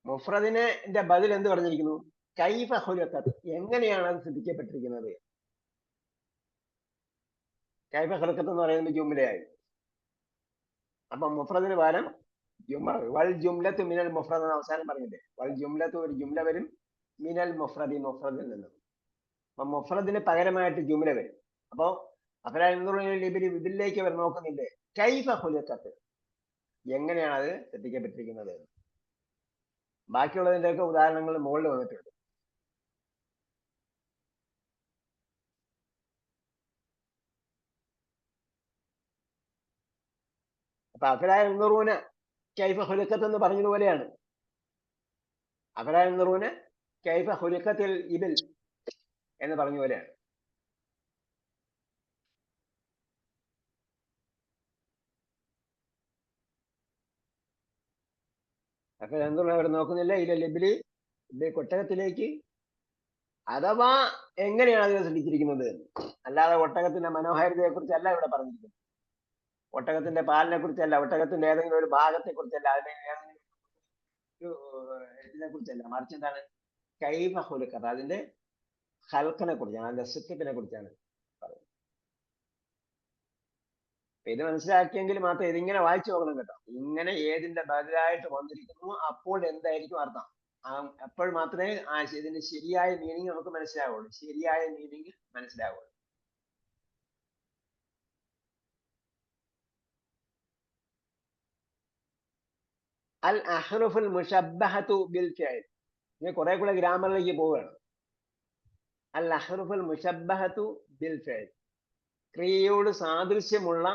മുഫ്രദിനെ ബദൽ എന്ത് പറഞ്ഞിരിക്കുന്നു? കൈഫ ഖുലിഖത്, എങ്ങനെയാണ് അത് സൃഷ്ടിക്കപ്പെട്ടിരിക്കുന്നത്? കൈഫ ഖുലിഖത്ത് എന്ന് പറയുന്നത് ജുംലയായി. അപ്പൊ മുഫ്രദിന് പകരം വൽ ജുംലത്തു മിനൽ മുഫ്രദ് എന്ന് അവസാനം പറഞ്ഞില്ലേ? വൽ ജുംലത്തു, ഒരു ജുംല വരും, മിനൽ മുഫ്രദിൽ നിന്നും. അപ്പൊ മുഫ്രദിന് പകരമായിട്ട് ജുംല വരും. അപ്പോ ഇതിലേക്ക് അവർ നോക്കുന്നില്ലേ? കൈഫ ഖുലിഖത്ത്, എങ്ങനെയാണ് അത് സൃഷ്ടിക്കപ്പെട്ടിരിക്കുന്നത്? ബാക്കിയുള്ളതിന്റെ ഒക്കെ ഉദാഹരണങ്ങൾ മുകളിൽ വന്നിട്ടുണ്ട്. അപ്പൊ അഫലാ കൈഫ ഖുലിഖത്ത് എന്ന് പറഞ്ഞതുപോലെയാണ്. അഫലാ യൻദുറൂന കൈഫ ഖുലിഖത്തിൽ ഇബിൽ എന്ന് പറഞ്ഞ പോലെയാണ്. അപ്പൊ എന്തുകൊണ്ട് അവർ നോക്കുന്നില്ല? ഇബിലി ഒട്ടകത്തിലേക്ക്, അഥവാ എങ്ങനെയാണ് അതിനെ സൃഷ്ടിച്ചിരിക്കുന്നത്? അല്ലാതെ ഒട്ടകത്തിന്റെ മനോഹാരിതയെ കുറിച്ചല്ല ഇവിടെ പറഞ്ഞിരിക്കുന്നത്. ഒട്ടകത്തിന്റെ പാലിനെ കുറിച്ചല്ല, ഒട്ടകത്തിന്റെ ഏതെങ്കിലും ഒരു ഭാഗത്തെ കുറിച്ചല്ല, അതിനെ ഏതെങ്കിലും ഇതിനെ കുറിച്ചല്ല. മറിച്ച് എന്താണ്? കൈഫ ഖുലിഖത്ത്, അതിന്റെ ഖൽഖിനെ കുറിച്ചാണ്, അതിന്റെ സൃഷ്ടിപ്പിനെ കുറിച്ചാണ് പറയുന്നത്. ഇത് മനസ്സിലാക്കിയെങ്കിൽ മാത്രം ഇതിങ്ങനെ വായിച്ചു നോക്കണം കേട്ടോ. ഇങ്ങനെ ഏതിന്റെ ബദലായിട്ട് വന്നിരിക്കുന്നു അപ്പോൾ എന്തായിരിക്കും അർത്ഥം? അപ്പോൾ മാത്രമേ ഇതിന്റെ ശരിയായ മീനിങ് നമുക്ക് മനസ്സിലാവുള്ളൂ. ശരിയായ മീനിങ് മനസ്സിലാവുള്ളൂ. അൽ അഹ്റുഫുൽ മുശബ്ബഹതു ബിൽ ഫിഅൽ, ഇനി കുറെ കൂടെ ഗ്രാമറിലേക്ക് പോവുകയാണ്. അൽ അഹ്റുഫുൽ മുശബ്ബഹതു ബിൽ ഫിഅൽ, ക്രിയയോട് സാദൃശ്യമുള്ള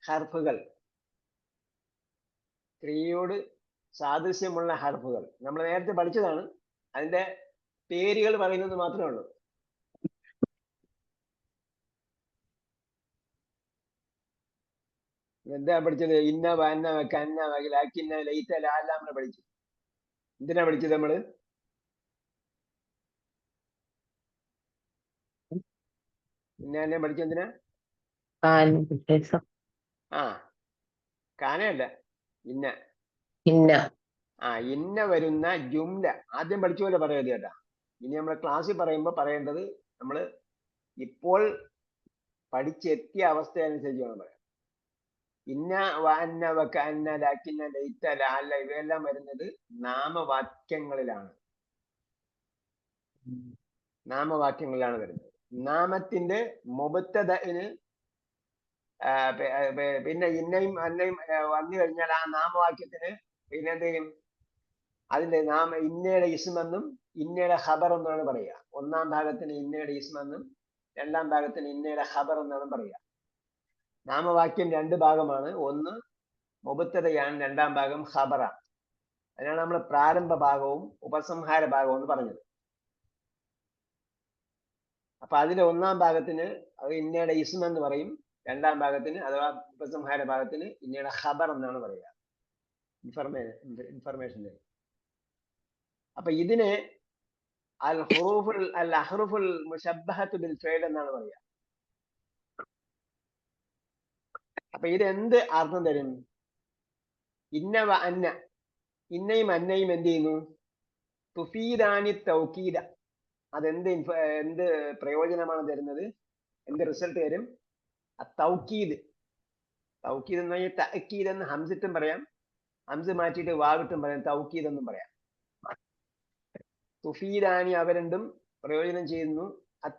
ഹർഫുകൾ. ക്രിയയോട് സാദൃശ്യമുള്ള ഹർഫുകൾ നമ്മൾ നേരത്തെ പഠിച്ചതാണ്. അതിന്റെ പേരുകൾ പറയുന്നത് മാത്രമേ ഉള്ളൂ. എന്താ പഠിച്ചത്? ഇന്ന, വന്ന, കന്ന, ലാക്കിന്ന, ലൈത്ത, ലാലാമിനെ പഠിച്ചു. എന്തിനാ പഠിച്ചത് നമ്മള്? ഇന്നെ പഠിച്ചെന്തിനാ? കാനയല്ല, ഇന്ന. ഇന്ന വരുന്ന ജുംല ആദ്യം പഠിച്ച പോലെ പറയരുത് കേട്ടാ. ഇനി നമ്മളെ ക്ലാസ്സിൽ പറയുമ്പോൾ പറയേണ്ടത് നമ്മൾ ഇപ്പോൾ പഠിച്ചെത്തിയ അവസ്ഥ അനുസരിച്ച് വേണം പറയാം. ഇന്ന, വന്ന, വന്ന, ലാക്കിന്ന, ലൈത്ത, ലാല ഇവയെല്ലാം വരുന്നത് നാമവാക്യങ്ങളിലാണ്. നാമവാക്യങ്ങളിലാണ് വരുന്നത്. നാമത്തിന്റെ മുബത്തദഇന് പിന്നെ ഇന്നയും അന്നയും വന്നു കഴിഞ്ഞാൽ ആ നാമവാക്യത്തിന് പിന്നെ എന്ത് ചെയ്യും? അതിന്റെ ഇന്നയുടെ ഇസ്മെന്നും ഇന്നയുടെ ഖബർ എന്നാണ് പറയുക. ഒന്നാം ഭാഗത്തിന് ഇന്നയുടെ ഇസ്മെന്നും രണ്ടാം ഭാഗത്തിന് ഇന്നയുടെ ഖബർ എന്നാണ് പറയുക. നാമവാക്യം 2 ഭാഗമാണ്. ഒന്ന് മുബത്തദയാണ്, രണ്ടാം ഭാഗം ഖബറാണ്. അതിനാണ് നമ്മൾ പ്രാരംഭ ഭാഗവും ഉപസംഹാര ഭാഗവും എന്ന് പറഞ്ഞത്. അപ്പൊ അതിന്റെ ഒന്നാം ഭാഗത്തിന് അത് ഇന്നയുടെ ഇസ്മ എന്ന് പറയും, രണ്ടാം ഭാഗത്തിന് അഥവാ ഉപസംഹാര ഭാഗത്തിന് ഇന്നയുടെ ഖബർ എന്നാണ് പറയുക. ഇൻഫർമേഷന്റെ. അപ്പൊ ഇതിനെ അൽ അഹ്റുഫുൽ മുശബ്ബഹതു ബിൽ ഫിഅൽ എന്നാണ് പറയുക. അപ്പൊ ഇത് എന്ത് അർത്ഥം തരും? ഇന്ന വ അന്ന, ഇന്നയും അന്നയും എന്ത് ചെയ്യുന്നു? തുഫീദാനി തൗക്കീദ, അതെന്ത് എന്ത് പ്രയോജനമാണ് തരുന്നത്, എന്ത് റിസൾട്ട് തരും? തൗക്കീദ്. തൗക്കീദ് എന്ന് പറഞ്ഞാൽ തഅക്കീദ് എന്ന് ഹംസിട്ടും പറയാം, ഹംസ് മാറ്റിയിട്ട് വാവിട്ടും പറയാം, തൗക്കീദ് എന്നും പറയാം. തുഫീദാനി അവ രണ്ടും പ്രയോജനം ചെയ്യുന്നു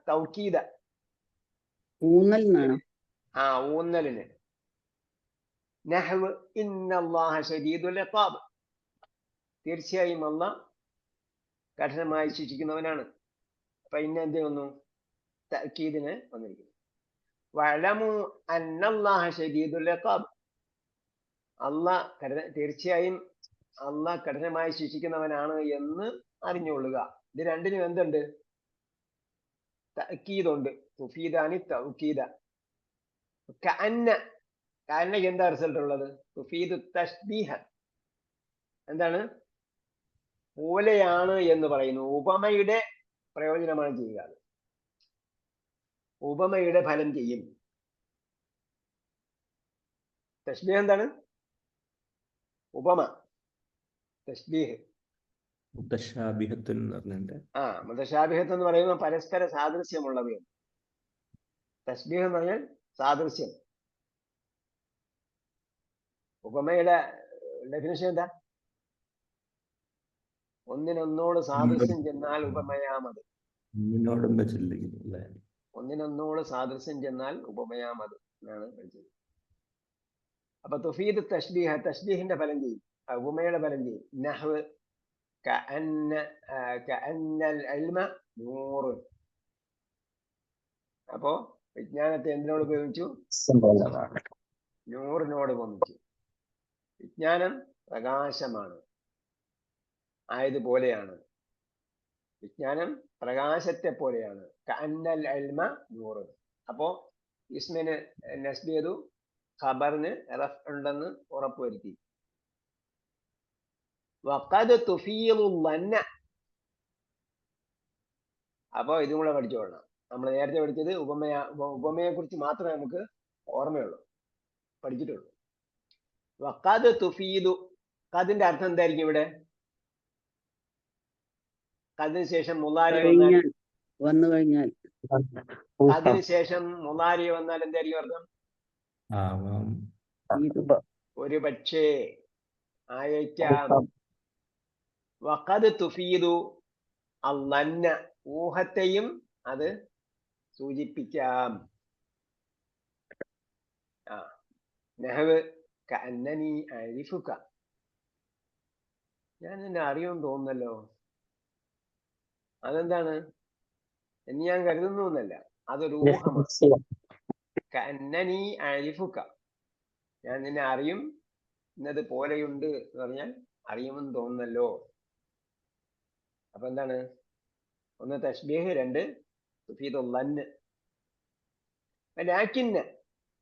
തൗക്കീദ, ഊന്നൽ എന്നാണോ? ആ ഊന്നലിന്. നഹ്വ് ഇന്നല്ലാഹ ശദീദുൽ ഇഖാബ്, തീർച്ചയായും അല്ലാഹ് കഠിനമായി ശിക്ഷിക്കുന്നവനാണ്. അപ്പൊ ഇന്ന എന്ത് വന്നു? തഅക്കീദിന് വന്നിരിക്കുന്നു. വഅലമു അന്നല്ലാഹ ശദീദുൽ ഇഖാബ്, അല്ലാഹ് തീർച്ചയായും അല്ലാഹ് കഠിനമായി ശിക്ഷിക്കുന്നവനാണ് എന്ന് അറിഞ്ഞുകൊള്ളുക. ഇത് രണ്ടിനും എന്തുണ്ട്? തഅക്കീദുണ്ട്. തുഫീദാനി തൗക്കീദ. കഅന്ന, കഅന്നയ്ക്ക് എന്താ റിസൾട്ട് ഉള്ളത്? തുഫീദു തശ്ബീഹ, എന്താണ്? പോലെയാണ് എന്ന് പറയുന്നു. ഉപമയുടെ പ്രയോജനമാണ് ചെയ്യുക. ഉപമയുടെ ഫലം ചെയ്യും. തശ്ബീഹ് എന്താണ്? ഉപമ, തശ്ബീഹ്. മുത്തശാബിഹത്തുൻ എന്ന് പറഞ്ഞിട്ടുണ്ട്. മുതശാബിഹത്ത് എന്ന് പറയുമ്പോൾ പരസ്പര സാദൃശ്യമുള്ളവയാണ്. തശ്ബീഹ് എന്ന് പറഞ്ഞാൽ സാദൃശ്യം. ഉപമയുടെ ഡെഫിനിഷൻ എന്താ? ഒന്നിനൊന്നോട് സാദൃശ്യം ചെന്നാൽ ഉപമയാമത്. ഒന്നിനോടും വെച്ചില്ലെങ്കിൽ അല്ലേ? ഒന്നിനൊന്നോട് സാദൃശ്യം ചെന്നാൽ ഉപമയാമത് എന്നാണ് പഠിച്ചത്. അപ്പൊ തുഫീദ് തശ്ബീഹ, തശ്ബീഹിന്റെ ഫലം ചെയ്യും, ഉപമയുടെ ഫലം ചെയ്യും. നഹ്വ് കഅന്നൽ ഇൽമ നൂറുൻ. അപ്പോ വിജ്ഞാനത്തെ എന്തിനോട് ഉപയോഗിച്ചു? നൂറിനോട് ഉപമിച്ചു. വിജ്ഞാനം പ്രകാശമാണ് ആയതുപോലെയാണ്. വിജ്ഞാനം പ്രകാശത്തെ പോലെയാണ്. കഅന്നൽ ഇൽമ നൂറുൻ. അപ്പോ ഇസ്മിന് നസ്ബ് ചെയ്തു, ഖബറിന് റഫ് ഉണ്ടെന്ന് ഉറപ്പുവരുത്തി. വഖദ് തുഫീദു ളന്ന, അപ്പോ ഇതും കൂടെ പഠിച്ചോളണം. നമ്മൾ നേരത്തെ പഠിച്ചത് ഉപമയെ കുറിച്ച് മാത്രമേ നമുക്ക് ഓർമ്മയുള്ളൂ, പഠിച്ചിട്ടുള്ളൂ. വഖദ് തുഫീദു, ഖദിന്റെ അർത്ഥം എന്തായിരിക്കും ഇവിടെ? ഖദിന് ശേഷം മുളാരി വന്നു കഴിഞ്ഞാൽ, ഖദിന് ശേഷം മുളാരി വന്നാൽ എന്തായിരിക്കും അർത്ഥം? ഒരു പക്ഷേ, ആയേക്കാം. വഖദ് തുഫീദു അള്ളന്ന, ഊഹത്തെയും അത് സൂചിപ്പിക്കാം. നഹ്വ് കഅന്നനി അരിഫുക, ഞാൻ നിന്നെ അറിയുമെന്ന് തോന്നുന്നല്ലോ. അതെന്താണ് എന്ന് ഞാൻ കരുതുന്നു എന്നല്ല, അതൊരു ഊഹമാണ്. കഅന്നനി അരിഫുക, ഞാൻ നിന്നെ അറിയും എന്നത് പോലെയുണ്ട് എന്ന് പറഞ്ഞാൽ അറിയുമെന്ന് തോന്നുന്നല്ലോ. അപ്പൊ എന്താണ്? ഒന്ന് തശ്ബീഹ്, രണ്ട് തുഫീദുൽ ലന്ന്.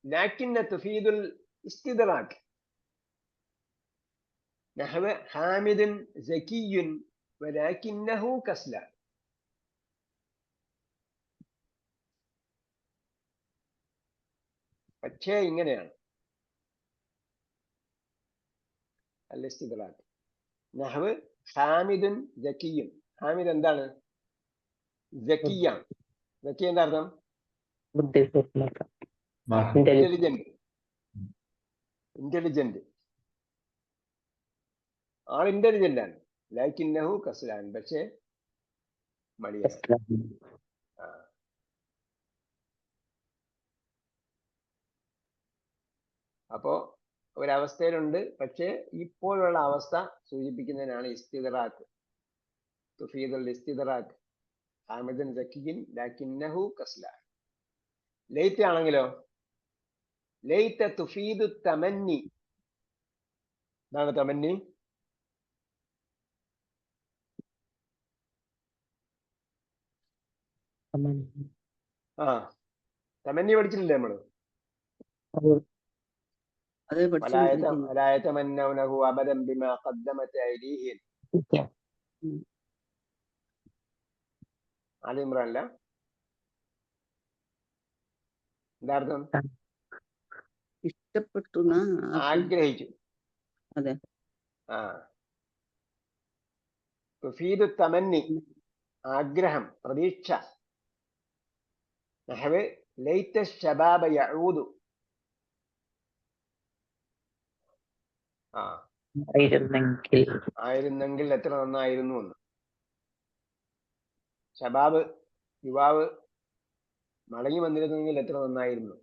ലാകിന്ന തുഫീദുൽ ഇസ്തിദ്റാക്. നഹ്വ് ഹാമിദുൻ സകിയ്യുൻ വലാകിന്നഹു കസ്ലാൻ. പക്ഷേ ഇങ്ങനെയാണ് അൽ ഇസ്തിദ്റാക്. നഹ്വ് ഹാമിദുൻ സകിയ്യുൻ. ഹാമിദ് എന്താണ്? സക്കിയാണ്. സക്കി എന്താ അർത്ഥം? ഇന്റലിജന്റ്. ആൾ ഇന്റലിജന്റ് ആണ്. ലാകിന്നഹു കസ്ലാൻ, പക്ഷേ മടിയാണ്. അപ്പോ ഒരവസ്ഥയിലുണ്ട്, പക്ഷേ ഇപ്പോഴുള്ള അവസ്ഥ സൂചിപ്പിക്കുന്നതിനാണ് ഇസ്തിദ്റാക്. തുഫീദുൽ ഇസ്തിദ്റാക്. ഹാമിദുൻ സക്കിയിൻ ലാകിന്നഹു കസ്ലാൻ. ലൈത്ത് ആണെങ്കിലോ? ലൈത്ത തുഫീദു തമന്നി. എന്താണ് തമന്നി? തമന്നി പഠിച്ചിട്ടില്ലേ നമ്മള്? വലാ യതമന്നൗനഹു അബദൻ ബിമാ ഖദ്ദമത് ഐദീഹിം. ആലി ഇമ്രാനില്ല? എന്താർത്ഥം? ഇഷ്ടപ്പെട്ടു, ആഗ്രഹിച്ചു. അതെ. തുഫീദു തമന്നി ആഗ്രഹം, പ്രതീക്ഷ. നഹ്വ് ലൈത ശബാബ യഊദു. ആയിരുന്നെങ്കിൽ എത്ര നന്നായിരുന്നു എന്ന്. ശബാബ് യുവാവ് മടങ്ങി വന്നിരുന്നെങ്കിൽ എത്ര നന്നായിരുന്നു.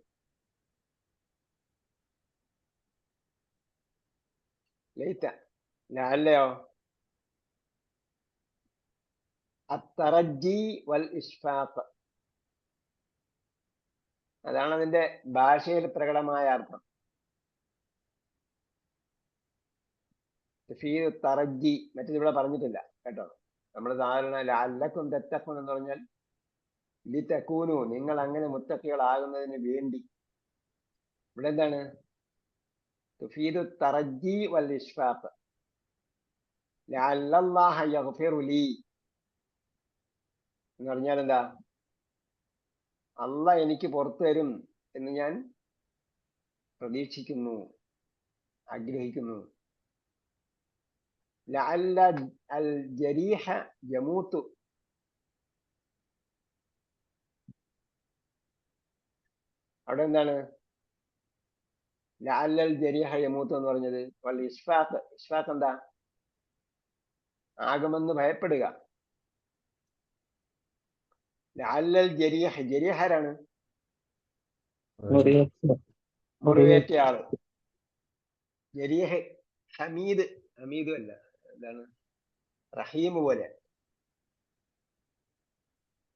ലൈത ലഅല്ലയോ. അത്തറജി വൽ ഇഷ്ഫാഖ്, അതാണ് അതിന്റെ ഭാഷയിൽ പ്രകടമായ അർത്ഥം. തറജി മറ്റേത് ഇവിടെ പറഞ്ഞിട്ടില്ല കേട്ടോ. നമ്മൾ സാധാരണ ലഅല്ലക്കും തത്തഖൂൻ എന്ന് പറഞ്ഞാൽ ലിതകൂനു, നിങ്ങൾ അങ്ങനെ മുത്തഖികളാകുന്നതിന് വേണ്ടി. ഇവിടെ എന്താണ്? തുഫീദു തറജി വൽ ഇഷ്ഫാഖ്. ലഅല്ലല്ലാഹ യഗ്ഫിറു ലീ എന്ന് പറഞ്ഞാൽ എന്താ? അള്ളാഹ് എനിക്ക് പുറത്തു തരും എന്ന് ഞാൻ പ്രതീക്ഷിക്കുന്നു, ആഗ്രഹിക്കുന്നു. ലഅല്ല അൽ ജരീഹ യമൂതു, അവിടെ എന്താണ് ലഅല്ല അൽ ജരീഹ യമൂതു എന്ന് പറഞ്ഞത്? വൽ ഇഷ്ഫാഖ്, ഇഷ്ഫാഖ് എന്താ? ആകുമെന്ന് ഭയപ്പെടുക. ലഅല്ല അൽ ജരീഹ, ജരീഹ ആരാണ്? മുറിവേറ്റയാള്. ജരീഹ് ഹമീദ്, ഹമീദും അല്ല, എന്താണ് റഹീം പോലെ.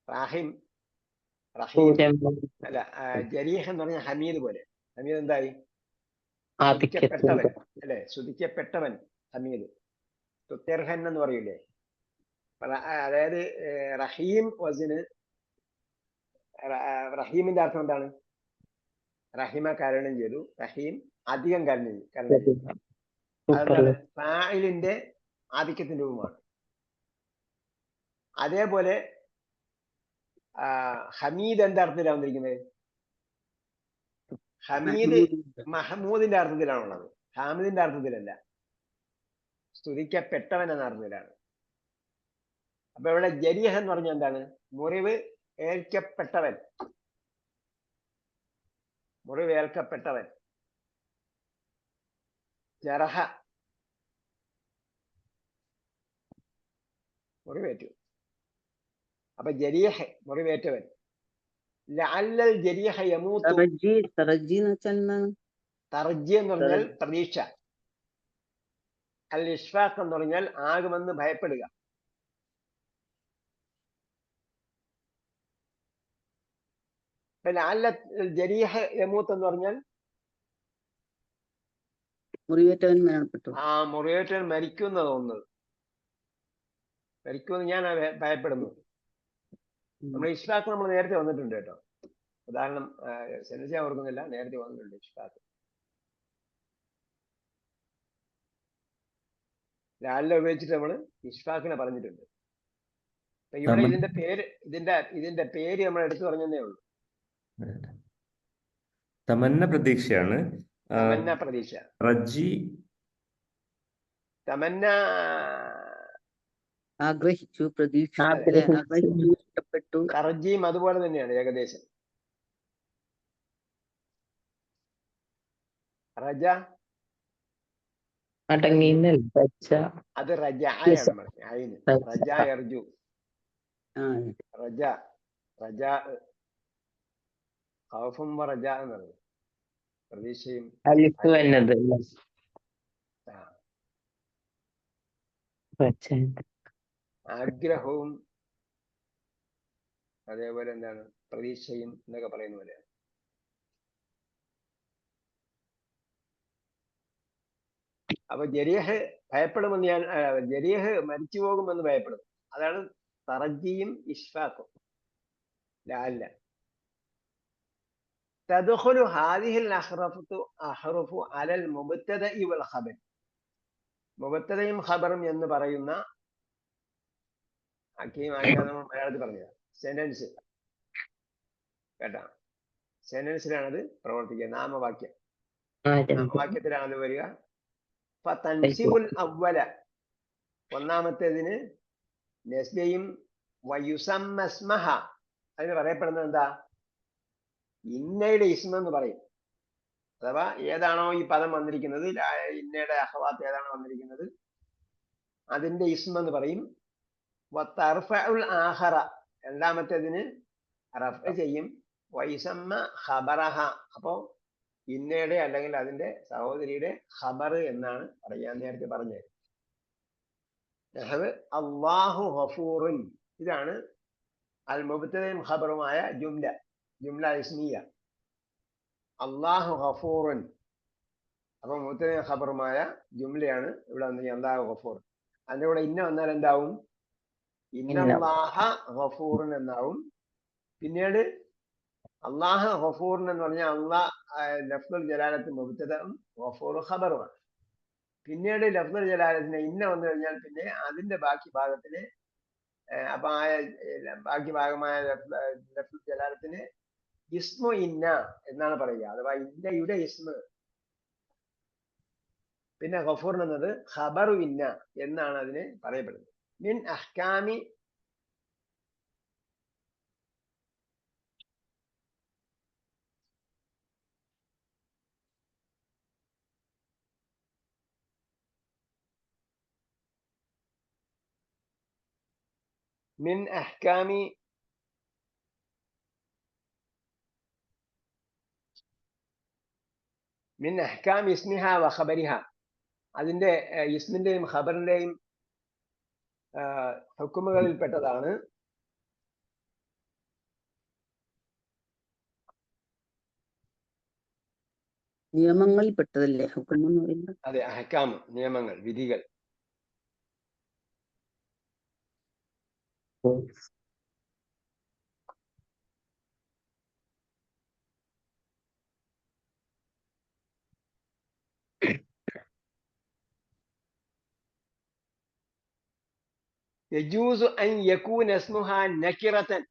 റഹീം റഹീം അല്ല, ജരീഹ് എന്ന് പറഞ്ഞ ഹമീദ് പോലെ. ഹമീദ് എന്തായി? സ്തുതിക്കപ്പെട്ടവൻ അല്ലെ, സ്തുതിക്കപ്പെട്ടവൻ ഹമീദ്. തുത്യർഹൻ എന്ന് പറയൂലേ. അതായത് റഹീം വസിന്, റഹീമിന്റെ അർത്ഥം എന്താണ്? റഹിമ കരുണം ചെയ്തു, റഹീം അധികം കരുണ ചെയ്തു. അതെന്താണ്? ഫാഇലിന്റെ ആധിക്യത്തിന്റെ രൂപമാണ്. അതേപോലെ ഹമീദ് എന്താ അർത്ഥത്തിലാണ് വന്നിരിക്കുന്നത്? ഹമീദ് മഹമൂദിന്റെ അർത്ഥത്തിലാണുള്ളത്, ഹാമിദിന്റെ അർത്ഥത്തിലല്ല. സ്തുതിക്കപ്പെട്ടവൻ എന്ന അർത്ഥത്തിലാണ്. അപ്പൊ ഇവിടെ ജരീഹ് എന്ന് പറഞ്ഞാൽ എന്താണ്? മുറിവ് ഏൽക്കപ്പെട്ടവൻ, മുറിവേൽക്കപ്പെട്ടവൻ. ജറഹ മുറിവേറ്റു. അപ്പൊ ജരീഹ് മുറിവേറ്റവൻ. ലഅല്ലൽ ജരീഹ യമൂതു, തറജി എന്ന് വെച്ചാൽ എന്താണ്? തർജി എന്ന് പറഞ്ഞാൽ പ്രതീക്ഷ. അൽ ഇഷ്ഫാഖ് എന്ന് പറഞ്ഞാൽ ആകുമെന്ന് ഭയപ്പെടുക. ലഅല്ല ജരീഹ യമൂത്ത് എന്ന് പറഞ്ഞാൽ മുറിവേറ്റവൻ മരണപ്പെട്ടു. ആ മുറിവേറ്റവൻ മരിക്കുന്ന തോന്നുന്നത്, മരിക്കുമെന്ന് ഞാൻ ഭയപ്പെടുന്നു. നമ്മൾ ഇഷ്ഫാഖ് നമ്മൾ നേരത്തെ വന്നിട്ടുണ്ട് കേട്ടോ. ഉദാഹരണം സെൻസ് ഓർക്കുന്നില്ല, നേരത്തെ വന്നിട്ടുണ്ട് ഇഷ്ഫാഖ്. ലാലിനെ ഉപയോഗിച്ചിട്ട് നമ്മൾ ഇഷ്ഫാഖിനെ പറഞ്ഞിട്ടുണ്ട്. അപ്പൊ ഇവിടെ ഇതിന്റെ പേര് നമ്മൾ എടുത്തു പറഞ്ഞതേ ഉള്ളൂ. തമന്ന പ്രതീക്ഷയാണ്. തമന്ന പ്രതീക്ഷ. റജി തമന്ന ആഗ്രഹിച്ചു, പ്രതീക്ഷിച്ചു, ഇഷ്ടപ്പെട്ടു. തർജിയും അതുപോലെ തന്നെയാണ് ഏകദേശം. റജ അത് റജായാണ്. റജ യർജു, റജ റജ ഖൗഫും റജ എന്നത് പ്രതീക്ഷയും ആഗ്രഹവും അതേപോലെ എന്താണ് പ്രതീക്ഷയും എന്നൊക്കെ പറയുന്ന പോലെയാണ്. അപ്പൊ ജരീഹ് ഭയപ്പെടുമെന്ന് ഞാൻ, ജരീഹ് മരിച്ചു പോകുമെന്ന് ഭയപ്പെടും. അതാണ് തറജിയും ഇഷ്ഫാഖും. ലഅല്ല തദ്ഖുലു ഹാദിഹിൽ അഹ്റഫു അലൽ മുബ്തദഇ വൽ ഖബർ. മുബ്തദയും ഖബറും എന്ന് പറയുന്ന നമ്മൾ മലയാളത്തിൽ പറഞ്ഞത് സെന്റൻസ് കേട്ടാ. സെന്റൻസിലാണത് പ്രവർത്തിക്കുക. നാമവാക്യം, നാമവാക്യത്തിലാണത് വരിക. തൻസിബുൽ അവ്വല, ഒന്നാമത്തേതിന് നെസ്ബയും വയുസമ്മസ്മഹ അതിന് പറയപ്പെടുന്നത് എന്താ? ഇന്നയുടെ ഇസ്മ എന്ന് പറയും. അഥവാ ഏതാണോ ഈ പദം വന്നിരിക്കുന്നത്, ഇന്നയുടെ അഹ്വാത്ത് ഏതാണോ വന്നിരിക്കുന്നത് അതിന്റെ ഇസ്മ എന്ന് പറയും. വതർഫഉൽ ആഖറ രണ്ടാമത്തേതിന് റഫ് ചെയ്യും. വൈസമ്മ ഖബറഹ അപ്പോ ഇന്നയുടെ അല്ലെങ്കിൽ അതിന്റെ സഹോദരിയുടെ ഖബർ എന്നാണ് പറയാൻ നേരത്തെ പറഞ്ഞത്. നഹ്വ് അല്ലാഹു ഗഫൂറുൻ ഇതാണ് അൽ മുബ്തദയും ഖബറുമായ ജുംല ഇസ്മിയ. അല്ലാഹു ഗഫൂറുൻ അപ്പൊ മുബ്തദയും ഖബറുമായ ജുംലയാണ് ഇവിടെ വന്നിരിക്കുന്നത് അല്ലാഹു ഗഫൂർ. അതിന്റെ കൂടെ ഇന്ന വന്നാൽ എന്താവും? ഇന്നല്ലാഹ ഗഫൂറുൻ എന്നാവും. പിന്നീട് അള്ളാഹ് ഗഫൂറിൻ എന്ന് പറഞ്ഞാൽ അള്ളാഹ് ലഫ്ദുൽ ജലാലത്ത് മുബ്തദഉം ഗഫൂർ ഖബറുമാണ്. പിന്നീട് ലഫ്ദുൽ ജലാലത്തിന് ഇന്ന വന്നു കഴിഞ്ഞാൽ പിന്നെ അതിന്റെ ബാക്കി ഭാഗത്തിന് അപ്പൊ ആ ബാക്കി ഭാഗമായ ലഫ്ദുൽ ജലാലത്തിന് ഇസ്മു ഇന്ന എന്നാണ് പറയുക. അഥവാ ഇന്നയുടെ ഇസ്മ. പിന്നെ ഗഫൂർ എന്നത് ഖബറു ഇന്ന എന്നാണ് അതിന് പറയപ്പെടുന്നത്. മിൻ അഹ്കാമി من أحكام اسمها وخبرها അതിന്റെ ഇസ്മിന്റെയും ഖബറിന്റെയും ഹുക്കുമുകളിൽ പെട്ടതാണ് നിയമങ്ങളിൽ പെട്ടതല്ലേ ഹുക്കം എന്ന് പറയുന്നത്? അതെ, അഹ്കാം നിയമങ്ങൾ, വിധികൾ. യജൂസു അൻ യകൂന ഇസ്മുഹാ നകിറതൻ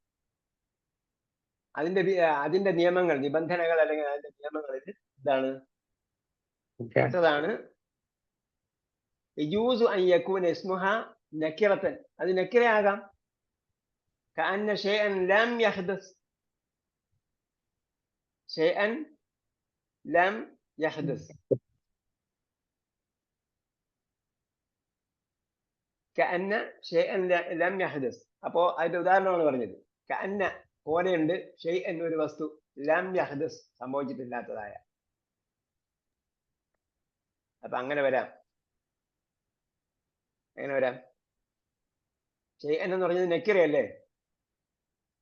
അതിന്റെ നിയമങ്ങൾ, നിബന്ധനകൾ അല്ലെങ്കിൽ അതിന്റെ നിയമങ്ങളിൽ എന്താണ് പെട്ടതാണ് യജൂസു അൻ യകൂന ഇസ്മുഹാ നകിറതൻ. അത് നക്കിറയാകാം. കഅന്ന ഷൈഅൻ ലം യഹ്ദസ് കഅന്ന ഷൈഅൻ ലം യഹ്ദസ്. അപ്പോ അതിന്റെ ഉദാഹരണമാണ് പറഞ്ഞത്. കഅന്ന പോലെയുണ്ട്, ഷൈഅൻ ഒരു വസ്തു, ലം യഹ്ദസ് സംഭവിച്ചിട്ടില്ലാത്തതായ. അപ്പൊ അങ്ങനെ വരാം. ഷൈഅൻ എന്ന് പറഞ്ഞത് നക്കിറയല്ലേ.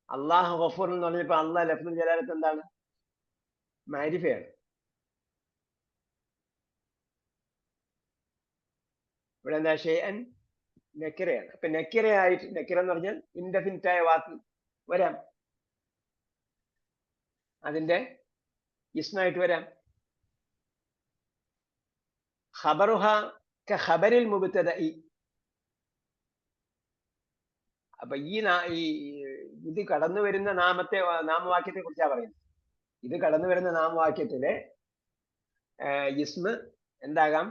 അള്ളാഹു ഗഫൂർ എന്ന് പറഞ്ഞപ്പോ അള്ളാഹ് ലഫ്ദുൽ ജലാലത്ത് എന്താണ്? മഅരിഫയാണ്. ഇവിടെ എന്താ? ഷൈഅൻ നക്കിറയാണ്. അപ്പൊ നക്കിറയായിട്ട്, നക്കിറ എന്ന് പറഞ്ഞാൽ ഇൻഡെഫിനിറ്റ് ആയ വാക്ക് വരാം, അതിന്റെ ഇസ്മായിട്ട് വരാം. ഖബറുഹ കഖബരിൽ മുബ്തദഇ. അപ്പൊ ഇത് കടന്നു വരുന്ന നാമവാക്യത്തെ കുറിച്ചാണ് പറയുന്നത്. ഇത് കടന്നു വരുന്ന നാമവാക്യത്തിലെ ഇസ്മ എന്താകാം?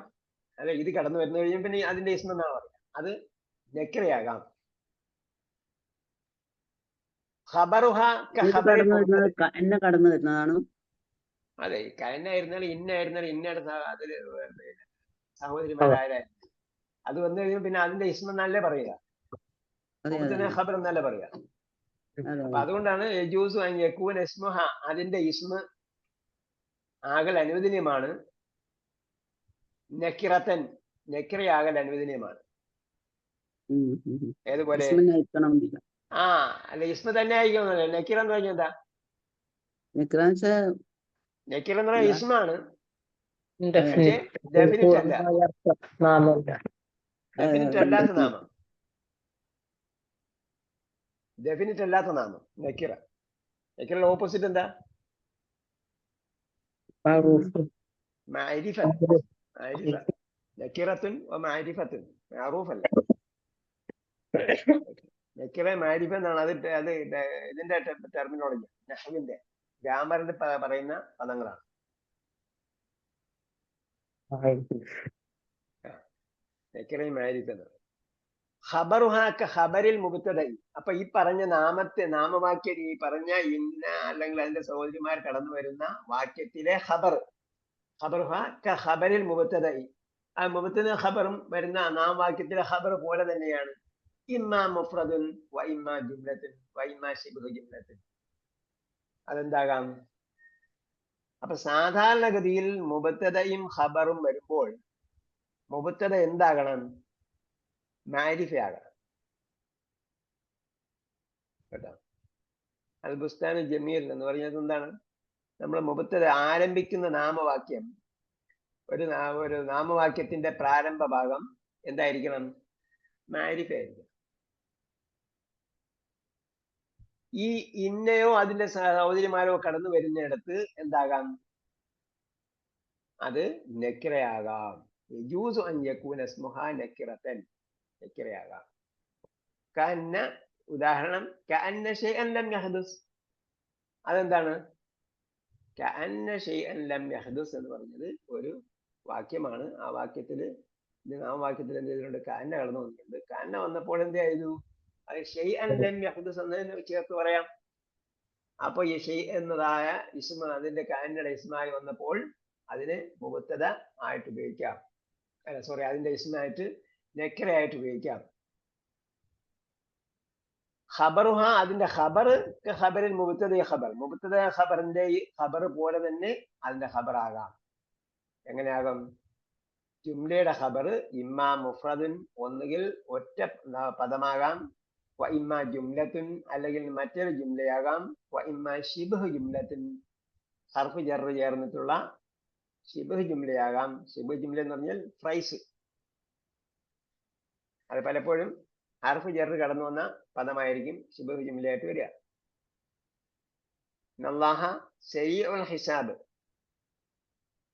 അല്ലെ, ഇത് കടന്നു വരുന്ന കഴിഞ്ഞാൽ പിന്നെ അതിന്റെ ഇസ്മ എന്നാണ് പറയുക. അത് നക്കിറയാകാം. ഖബറുഹ കഖബരിൽ എന്നെ കടന്നു വരുന്നതാണോ? അതെ, കയനായിരുന്നാലും ഇന്നായിരുന്നാലും ഇന്നയുടെ അതില് സഹോദരിമാരായാലും അത് വന്നു കഴിഞ്ഞാൽ പിന്നെ അതിന്റെ ഇസ്മ എന്നല്ലേ പറയുക, ഖബർ എന്നല്ലേ പറയുക. അപ്പൊ അതുകൊണ്ടാണ് യജൂസു അൻ യകൂന ഇസ്മുഹ അതിന്റെ ഇസ്മ ആകൽ അനുവദനീയമാണ്. നക്കിറത്തൻ നക്കിറയാകൽ അനുവദനീയമാണ്. ഏതുപോലെ? അല്ല, ഇസ്മ തന്നെ ആയിരിക്കും. നക്കിറ എന്ന് പറഞ്ഞാൽ എന്താ? നക്കിറ എന്ന് പറഞ്ഞാൽ ഇസ്മാണ്, ഡെഫിനിറ്റ് അല്ല. ഡെഫിനിറ്റ് അല്ലാത്ത നാമം. ഡെഫിനിറ്റ് അല്ലാത്ത നാമം നക്കിറ. നക്കിറയുടെ ഓപ്പോസിറ്റ് എന്താ? മഅരിഫ. നക്കിറത്തുൻ വ മഅരിഫത്തുൻ. മഅറൂഫ് അല്ല. നക്കിറ മഅരിഫ എന്നാണ്. അത് ഇതിന്റെ ടെർമിനോളജി, നഹ്വിന്റെ ഗ്രാമറിന്റെ പറയുന്ന പദങ്ങളാണ്. നക്കിറയും മഅരിഫ എന്നാണ്. ഖബറുഹാക്ക ഖബരിൽ മുബത്തദൈ. അപ്പൊ ഈ പറഞ്ഞ നാമവാക്യം, ഈ പറഞ്ഞ ഇന്ന അല്ലെങ്കിൽ അതിന്റെ സഹോദരിമാർ കടന്നു വരുന്ന വാക്യത്തിലെ ഖബറുഹാക്ക ഖബരിൽ മുബത്തദൈ, ആ മുബത്തദ ഖബറും വരുന്ന നാമവാക്യത്തിലെ ഖബർ പോലെ തന്നെയാണ്. ഇമ്മാ മുഫ്രദുൻ വ ഇമ്മാ ജുംലത്തുൻ വ ഇമ്മാ ശിബ്ഹു ജുംലത്തുൻ. അതെന്താകാം? അപ്പൊ സാധാരണഗതിയിൽ മുബത്തദയും ഖബറും വരുമ്പോൾ മുബത്തദ എന്താകണം? മാരിഫയാകണം. കേട്ടോ? അൽ ബുസ്താൻ ജമീൽ എന്ന് പറഞ്ഞത് എന്താണ്? നമ്മൾ മുബത്തദ ആരംഭിക്കുന്ന നാമവാക്യം, ഒരു നാമവാക്യത്തിന്റെ പ്രാരംഭ ഭാഗം എന്തായിരിക്കണം? മാരിഫയായിരിക്കണം. ഈ ഇന്നയോ അതിന്റെ സഹോദരിമാരോ കടന്നു വരുന്നിടത്ത് എന്താകാം? അത് നക്കിറയാകാം. യജൂസു അൻ യകൂന ഇസ്മുഹാ നക്കിറതൻ, നക്കിറയാകാം. കഅന്ന, ഉദാഹരണം കഅന്ന ശൈഅൻ ലം യഹ്ദുസ്. അതെന്താണ്? കഅന്ന ശൈഅൻ ലം യഹ്ദുസ് എന്ന് പറഞ്ഞത് ഒരു വാക്യമാണ്. ആ വാക്യത്തില് നാമവാക്യത്തിൽ എന്ത് ചെയ്തിട്ടുണ്ട്? കഅന്ന കടന്നു വന്നിട്ടുണ്ട്. കഅന്ന വന്നപ്പോൾ എന്ത് ചെയ്തു? അത് ശൈഅൻ ലം യഹ്ദുസ് എന്നതിന് ചേർത്ത് പറയാം. അപ്പൊ ഈ ഷെയ് എന്നതായ ഇസ്മ, അതിന്റെ കഅന്നയുടെ ഇസ്മായി വന്നപ്പോൾ അതിന് മുബത്തദ ആയിട്ട് ഉപയോഗിക്കാം. സോറി, അതിന്റെ ഇസ്മായിട്ട് നക്കിറയായിട്ട് ഉപയോഗിക്കാം. ഖബറുഹ, അതിന്റെ ഖബർ ഖബറിൽ മുബത്തദ ഖബർ, മുബത്തദ ഖബറിന്റെ ഖബർ പോലെ തന്നെ അതിന്റെ ഖബർ ആകാം. എങ്ങനെയാകും? ജുംലയുടെ ഖബർ ഇമ്മാ മുഫ്രദുൻ, ഒന്നുകിൽ ഒറ്റ പദമാകാം, വ ഇമ്മാ ജുംലത്തുൻ, അല്ലെങ്കിൽ മറ്റൊരു ജുംലയാകാം, വ ഇമ്മാ ശിബ്ഹു ജുംലത്തുൻ, ഹർഫ് ജർ ചേർന്നിട്ടുള്ള ശിബ്ഹ് ജുംലയാകാം. ശിബ്ഹ് ജുംല എന്ന് പറഞ്ഞാൽ ഫ്രൈസ്. അത് പലപ്പോഴും ഹർഫ് ജർ കടന്നു വന്ന പദമായിരിക്കും ശിബ്ഹ് ജുംലയായിട്ട് വരിക. ഇന്നല്ലാഹ സരീഉൽ ഹിസാബ്,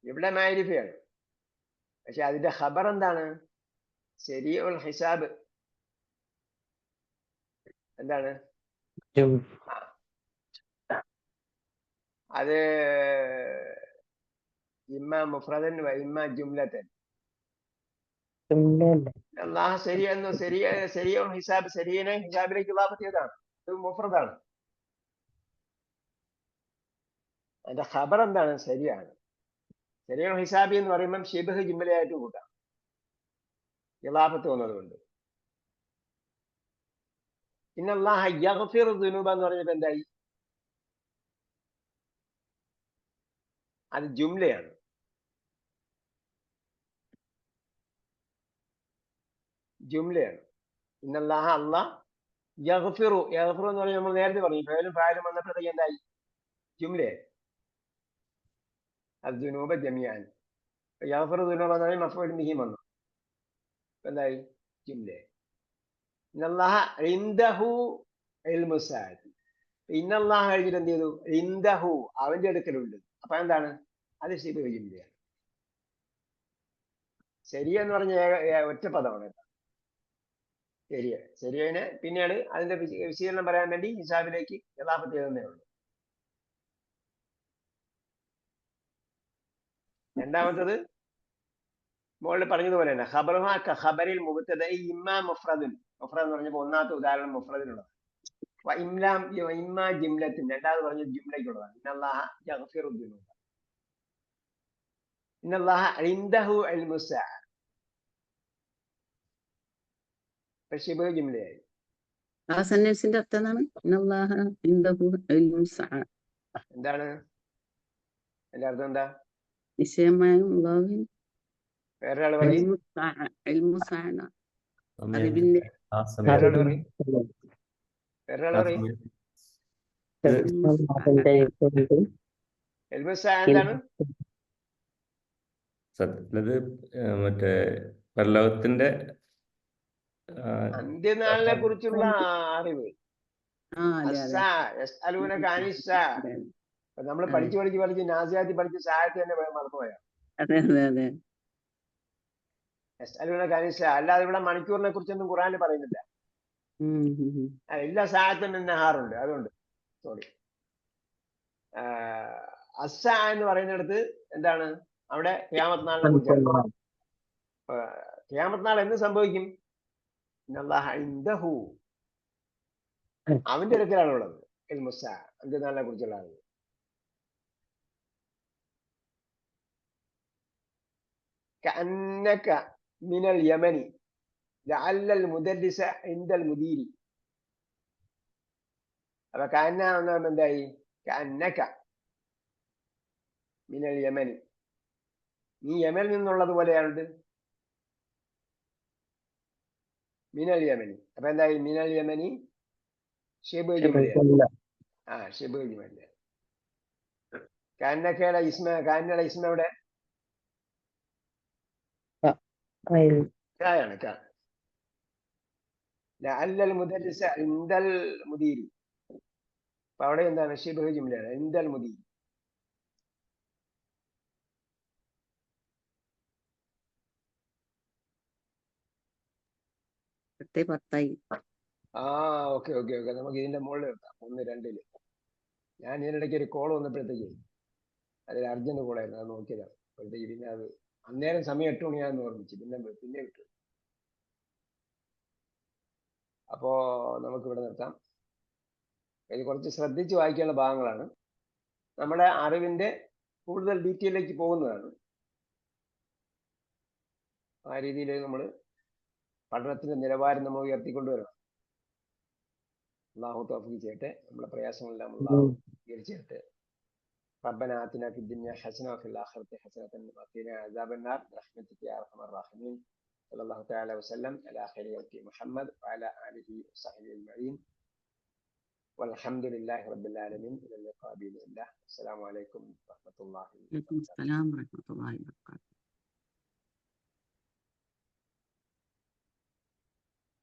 ഇവിടെ മാരിഫയാണ്, പക്ഷെ അതിന്റെ ഖബർ എന്താണ്? സരീഉൽ ഹിസാബ്. എന്താണ് അത്? ഇമ്മ മുഫ്രദൻ വ ഇമ്മ ജുംലത്തൻ. അല്ലാഹ് ശരിയെന്ന് ശരിയ ഹിസാബ്, ശരീനെ ഹിസാബിലേക്ക് ഇളാഫത്ത് ചെയ്തതാണ്. ഇത് മുഫ്രദാണ്. അതിന്റെ ഖബർ എന്താണ്? ശരിയാണ്. ശരിയ ഹിസാബി എന്ന് പറയുമ്പം ഷിബ്ഹ് ജുംലയായിട്ട് കൂട്ടാം, ഇളാഫത്ത് വന്നതുകൊണ്ട്. ഇന്നല്ലാഹ യഗ്ഫിറു ദുനൂബ എന്ന് പറഞ്ഞപ്പോ എന്തായി? അത് ജുംലയാണ്. ജുംലയാണ്. ഇന്നല്ലാഹ, അല്ലാഹ്, യഗ്ഫിറു, യഗ്ഫിറു എന്ന് പറഞ്ഞാൽ നമ്മൾ നേരത്തെ പറഞ്ഞു, ഫഅലും ഫായിലും വന്നപ്പോഴത്തേക്ക് എന്തായി? ജുംലയായി. അത് ദുനൂബ ജമിഅൻ. യഗ്ഫിറു ദുനൂബ എന്ന് പറഞ്ഞാൽ മഫ്ഊൽ ബിഹി വന്നു, എന്തായി? ജുംലയായി. ഇന്നല്ലാഹ ഇൻദഹു ഇൽമു സാഅത്ത്. ഇന്നല്ലാഹ കഴിഞ്ഞിട്ട് എന്ത് ചെയ്തു? ഇൻദഹു, അവന്റെ അടുക്കലുണ്ട്. അപ്പൊ എന്താണ്? അത് ശിബ്ഹ് ജുംലയാണ്. ശരിയെന്ന് പറഞ്ഞ ഒറ്റ പദമാണ്. ശരിയതിനെ പിന്നീട് അതിന്റെ വിശീലനം പറയാൻ വേണ്ടി ഹിസാബിലേക്ക് ഇളാഫത്ത് ചെയ്തേ ഉള്ളൂ. രണ്ടാമത്തത് മുകളിൽ പറഞ്ഞതുപോലെ തന്നെ ഖബറുഹാ ഖബറിൽ മുബത്തദ ഇമ്മാ മുഫ്രദുൻ. മുഫ്രദ് എന്ന് പറഞ്ഞപ്പോൾ ഒന്നാമത്തെ ഉദാഹരണം മുഫ്രദിനുള്ളതാണ്. ഇമ്മാ ജുംലത്തുൻ, രണ്ടാമത് പറഞ്ഞ ജുംലയ്ക്കുള്ളതാണ്. ഇന്നല്ലാഹ യഗ്ഫിറു ദുനൂബ. ഇന്നല്ലാഹ ഇൻദഹു ഇൽമു സാഅ, ശിബ്ഹ് ജുംലയായി. ആ സെന്റൻസിന്റെ അർത്ഥം എന്താണ്? ഇന്നല്ലാഹ ഇൻദഹു ഇൽമു സാഅ. എന്താണ് എന്റെ അർത്ഥം? എന്താ? നിശ്ചയമായും അല്ലാഹുവിന് വേറൊരാൾ പറയും. ഇൽമു സാഅ, ഇൽമു സാഅ അറിവിന്റെ. വേറൊരാൾ പറയും. വേറൊരാൾ പറയും. ഇൽമു സാഅ എന്താണ്? സത്യത്തിലത് മറ്റേ പരലോകത്തിന്റെ അന്ത്യനാളിനെ കുറിച്ചുള്ള അറിവ്. നമ്മൾ പഠിച്ച് നാസിയാത്തി പഠിച്ച് സായത്ത് തന്നെ മറന്നുപോയാ. അല്ലാതെ ഇവിടെ മണിക്കൂറിനെ കുറിച്ചൊന്നും ഖുർആനിൽ പറയുന്നില്ല. എല്ലാ സായത്തും നഹാറുണ്ട്. അതുകൊണ്ട് സോറി, അസ്സ എന്ന് പറയുന്നിടത്ത് എന്താണ്? അവിടെ ഖിയാമത്ത് നാളിനെ കുറിച്ചാണ്. ഖിയാമത്ത് നാൾ എന്ന് സംഭവിക്കും? ഇന്നല്ലാഹ ഇൻദഹു അവന്റെ അടുക്കലാണുള്ളത് ഇൽമുസ്സ അന്ത്യനാളിനെ കുറിച്ചുള്ള അറിവ്. കഅന്നക മിനൽ യമനി ലഅല്ലൽ മുദല്ലിസ ഇൻദൽ മുദീരി. അപ്പൊ കഅന്ന എന്നാകുമ്പോ എന്തായി? കഅന്നക മിനൽ യമനി, നീ യമനിൽ നിന്നുള്ളത് പോലെയാണ്. മിനൽ യമനി അപ്പൊ എന്തായി? മിനൽ യമനി ഷിബ് ജുമല. ഷിബ് ജുമല. കഅന്നക്കയുടെ ഇസ്മ, കഅന്നയുടെ ഇസ്മ എവിടെ? കായാണ്. ലഅല്ലൽ മുദല്ലിസ ഇൻദൽ മുദീരി. അപ്പൊ അവിടെ എന്താണ്? ഷിബ് ജുമലയാണ്. ഇൻദൽ മുദീരി. പത്തായി. ഓക്കെ ഓക്കെ ഓക്കെ, നമുക്ക് ഇതിന്റെ മുകളിൽ വെക്കാം. 1, 2 ഞാൻ ഇതിനിടയ്ക്ക് ഒരു കോൾ വന്നപ്പോഴത്തേക്ക് അതിൽ അർജന്റ് കോളായിരുന്നു, അത് നോക്കിയതാണ്. അപ്പോഴത്തേക്ക് പിന്നെ അത് അന്നേരം സമയം 8 മണിയാണെന്ന് ഓർമ്മിച്ചു, പിന്നെ വിട്ടു. അപ്പോ നമുക്ക് ഇവിടെ നിർത്താം. ഇത് കുറച്ച് ശ്രദ്ധിച്ച് വായിക്കാനുള്ള ഭാഗങ്ങളാണ്. നമ്മുടെ അറിവിന്റെ കൂടുതൽ ഡീറ്റെയിലേക്ക് പോകുന്നതാണ്. ആ രീതിയിൽ നമ്മൾ പഠനത്തിന്റെ നിലവാരം നമ്മൾ ഉയർത്തിക്കൊണ്ടുവരണം. അള്ളാഹു തൗഫീഖ് ചെയ്യട്ടെ. നമ്മുടെ പ്രയാസങ്ങളെല്ലാം അള്ളാഹു സ്വീകരിച്ചിട്ട് ربنا آتنا في الدنيا حسنة وفي الآخرة حسنة وقنا عذاب النار برحمتك يا أرحم الراحمين. صلى الله تعالى وسلم على خير خلق محمد وعلى آله وصحبه أجمعين والحمد لله رب العالمين. إلى اللقاء بإذن الله. السلام عليكم ورحمة الله وبركاته. വലൈക്കും അസ്സലാം വറഹ്മത്തുള്ളാഹി വബറകാതുഹു.